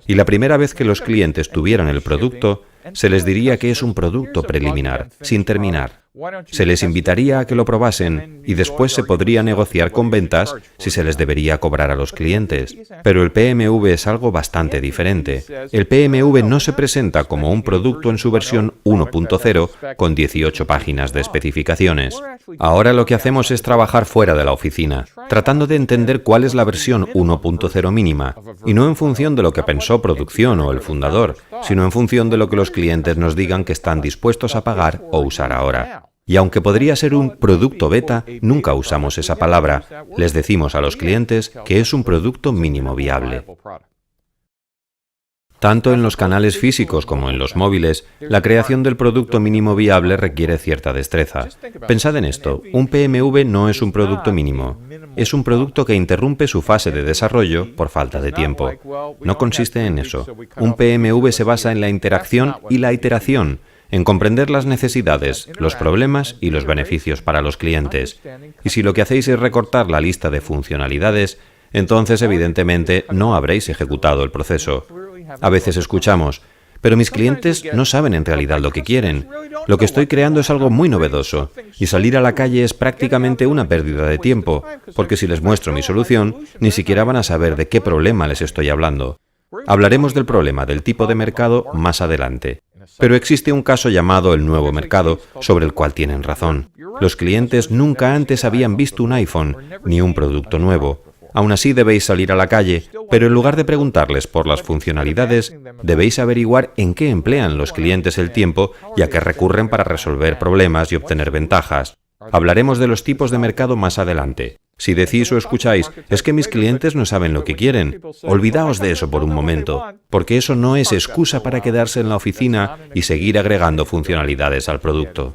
Y la primera vez que los clientes tuvieran el producto, se les diría que es un producto preliminar, sin terminar. Se les invitaría a que lo probasen y después se podría negociar con ventas si se les debería cobrar a los clientes. Pero el PMV es algo bastante diferente. El PMV no se presenta como un producto en su versión 1.0 con 18 páginas de especificaciones. Ahora lo que hacemos es trabajar fuera de la oficina, tratando de entender cuál es la versión 1.0 mínima, y no en función de lo que pensó producción o el fundador, sino en función de lo que los clientes nos digan que están dispuestos a pagar o usar ahora. Y aunque podría ser un producto beta, nunca usamos esa palabra. Les decimos a los clientes que es un producto mínimo viable. Tanto en los canales físicos como en los móviles, la creación del producto mínimo viable requiere cierta destreza. Pensad en esto, un PMV no es un producto mínimo. Es un producto que interrumpe su fase de desarrollo por falta de tiempo. No consiste en eso. Un PMV se basa en la interacción y la iteración, en comprender las necesidades, los problemas y los beneficios para los clientes. Y si lo que hacéis es recortar la lista de funcionalidades, entonces evidentemente no habréis ejecutado el proceso. A veces escuchamos, pero mis clientes no saben en realidad lo que quieren. Lo que estoy creando es algo muy novedoso, y salir a la calle es prácticamente una pérdida de tiempo, porque si les muestro mi solución, ni siquiera van a saber de qué problema les estoy hablando. Hablaremos del problema del tipo de mercado más adelante. Pero existe un caso llamado el nuevo mercado, sobre el cual tienen razón. Los clientes nunca antes habían visto un iPhone, ni un producto nuevo. Aún así debéis salir a la calle, pero en lugar de preguntarles por las funcionalidades, debéis averiguar en qué emplean los clientes el tiempo y a qué recurren para resolver problemas y obtener ventajas. Hablaremos de los tipos de mercado más adelante. Si decís o escucháis, es que mis clientes no saben lo que quieren, olvidaos de eso por un momento, porque eso no es excusa para quedarse en la oficina y seguir agregando funcionalidades al producto.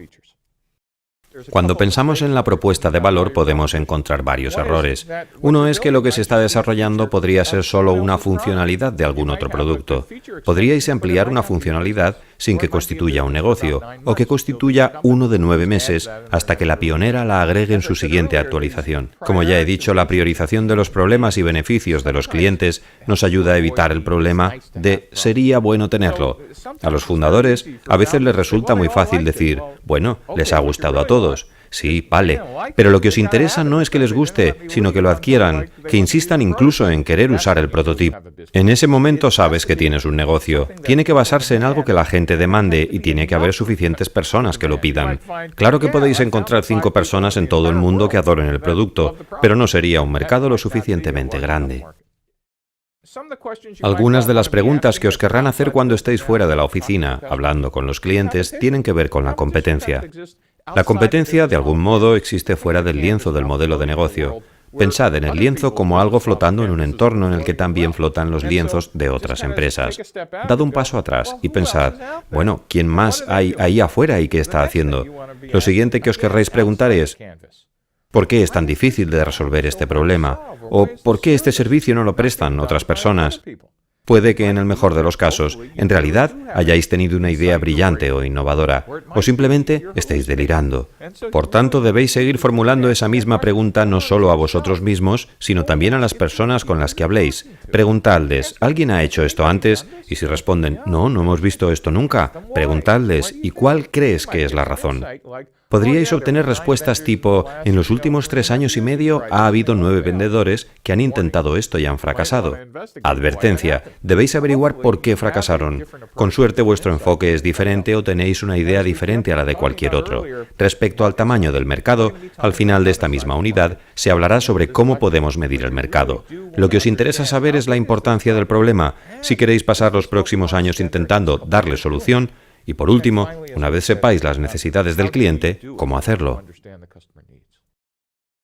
Cuando pensamos en la propuesta de valor podemos encontrar varios errores. Uno es que lo que se está desarrollando podría ser solo una funcionalidad de algún otro producto. Podríais ampliar una funcionalidad sin que constituya un negocio, o que constituya uno de 9 meses hasta que la pionera la agregue en su siguiente actualización. Como ya he dicho, la priorización de los problemas y beneficios de los clientes nos ayuda a evitar el problema de «sería bueno tenerlo». A los fundadores a veces les resulta muy fácil decir «bueno, les ha gustado a todos». Sí, vale, pero lo que os interesa no es que les guste, sino que lo adquieran, que insistan incluso en querer usar el prototipo. En ese momento sabes que tienes un negocio. Tiene que basarse en algo que la gente demande y tiene que haber suficientes personas que lo pidan. Claro que podéis encontrar 5 personas en todo el mundo que adoren el producto, pero no sería un mercado lo suficientemente grande. Algunas de las preguntas que os querrán hacer cuando estéis fuera de la oficina, hablando con los clientes, tienen que ver con la competencia. La competencia, de algún modo, existe fuera del lienzo del modelo de negocio. Pensad en el lienzo como algo flotando en un entorno en el que también flotan los lienzos de otras empresas. Dad un paso atrás y pensad, bueno, ¿quién más hay ahí afuera y qué está haciendo? Lo siguiente que os querréis preguntar es, ¿por qué es tan difícil de resolver este problema? ¿O por qué este servicio no lo prestan otras personas? Puede que en el mejor de los casos, en realidad, hayáis tenido una idea brillante o innovadora, o simplemente estéis delirando. Por tanto, debéis seguir formulando esa misma pregunta no solo a vosotros mismos, sino también a las personas con las que habléis. Preguntadles, ¿alguien ha hecho esto antes? Y si responden, no hemos visto esto nunca, preguntadles, ¿y cuál crees que es la razón? Podríais obtener respuestas tipo, en los últimos 3 años y medio ha habido 9 vendedores que han intentado esto y han fracasado. Advertencia, debéis averiguar por qué fracasaron. Con suerte vuestro enfoque es diferente o tenéis una idea diferente a la de cualquier otro. Respecto al tamaño del mercado, al final de esta misma unidad se hablará sobre cómo podemos medir el mercado. Lo que os interesa saber es la importancia del problema. Si queréis pasar los próximos años intentando darle solución, y por último, una vez sepáis las necesidades del cliente, ¿cómo hacerlo?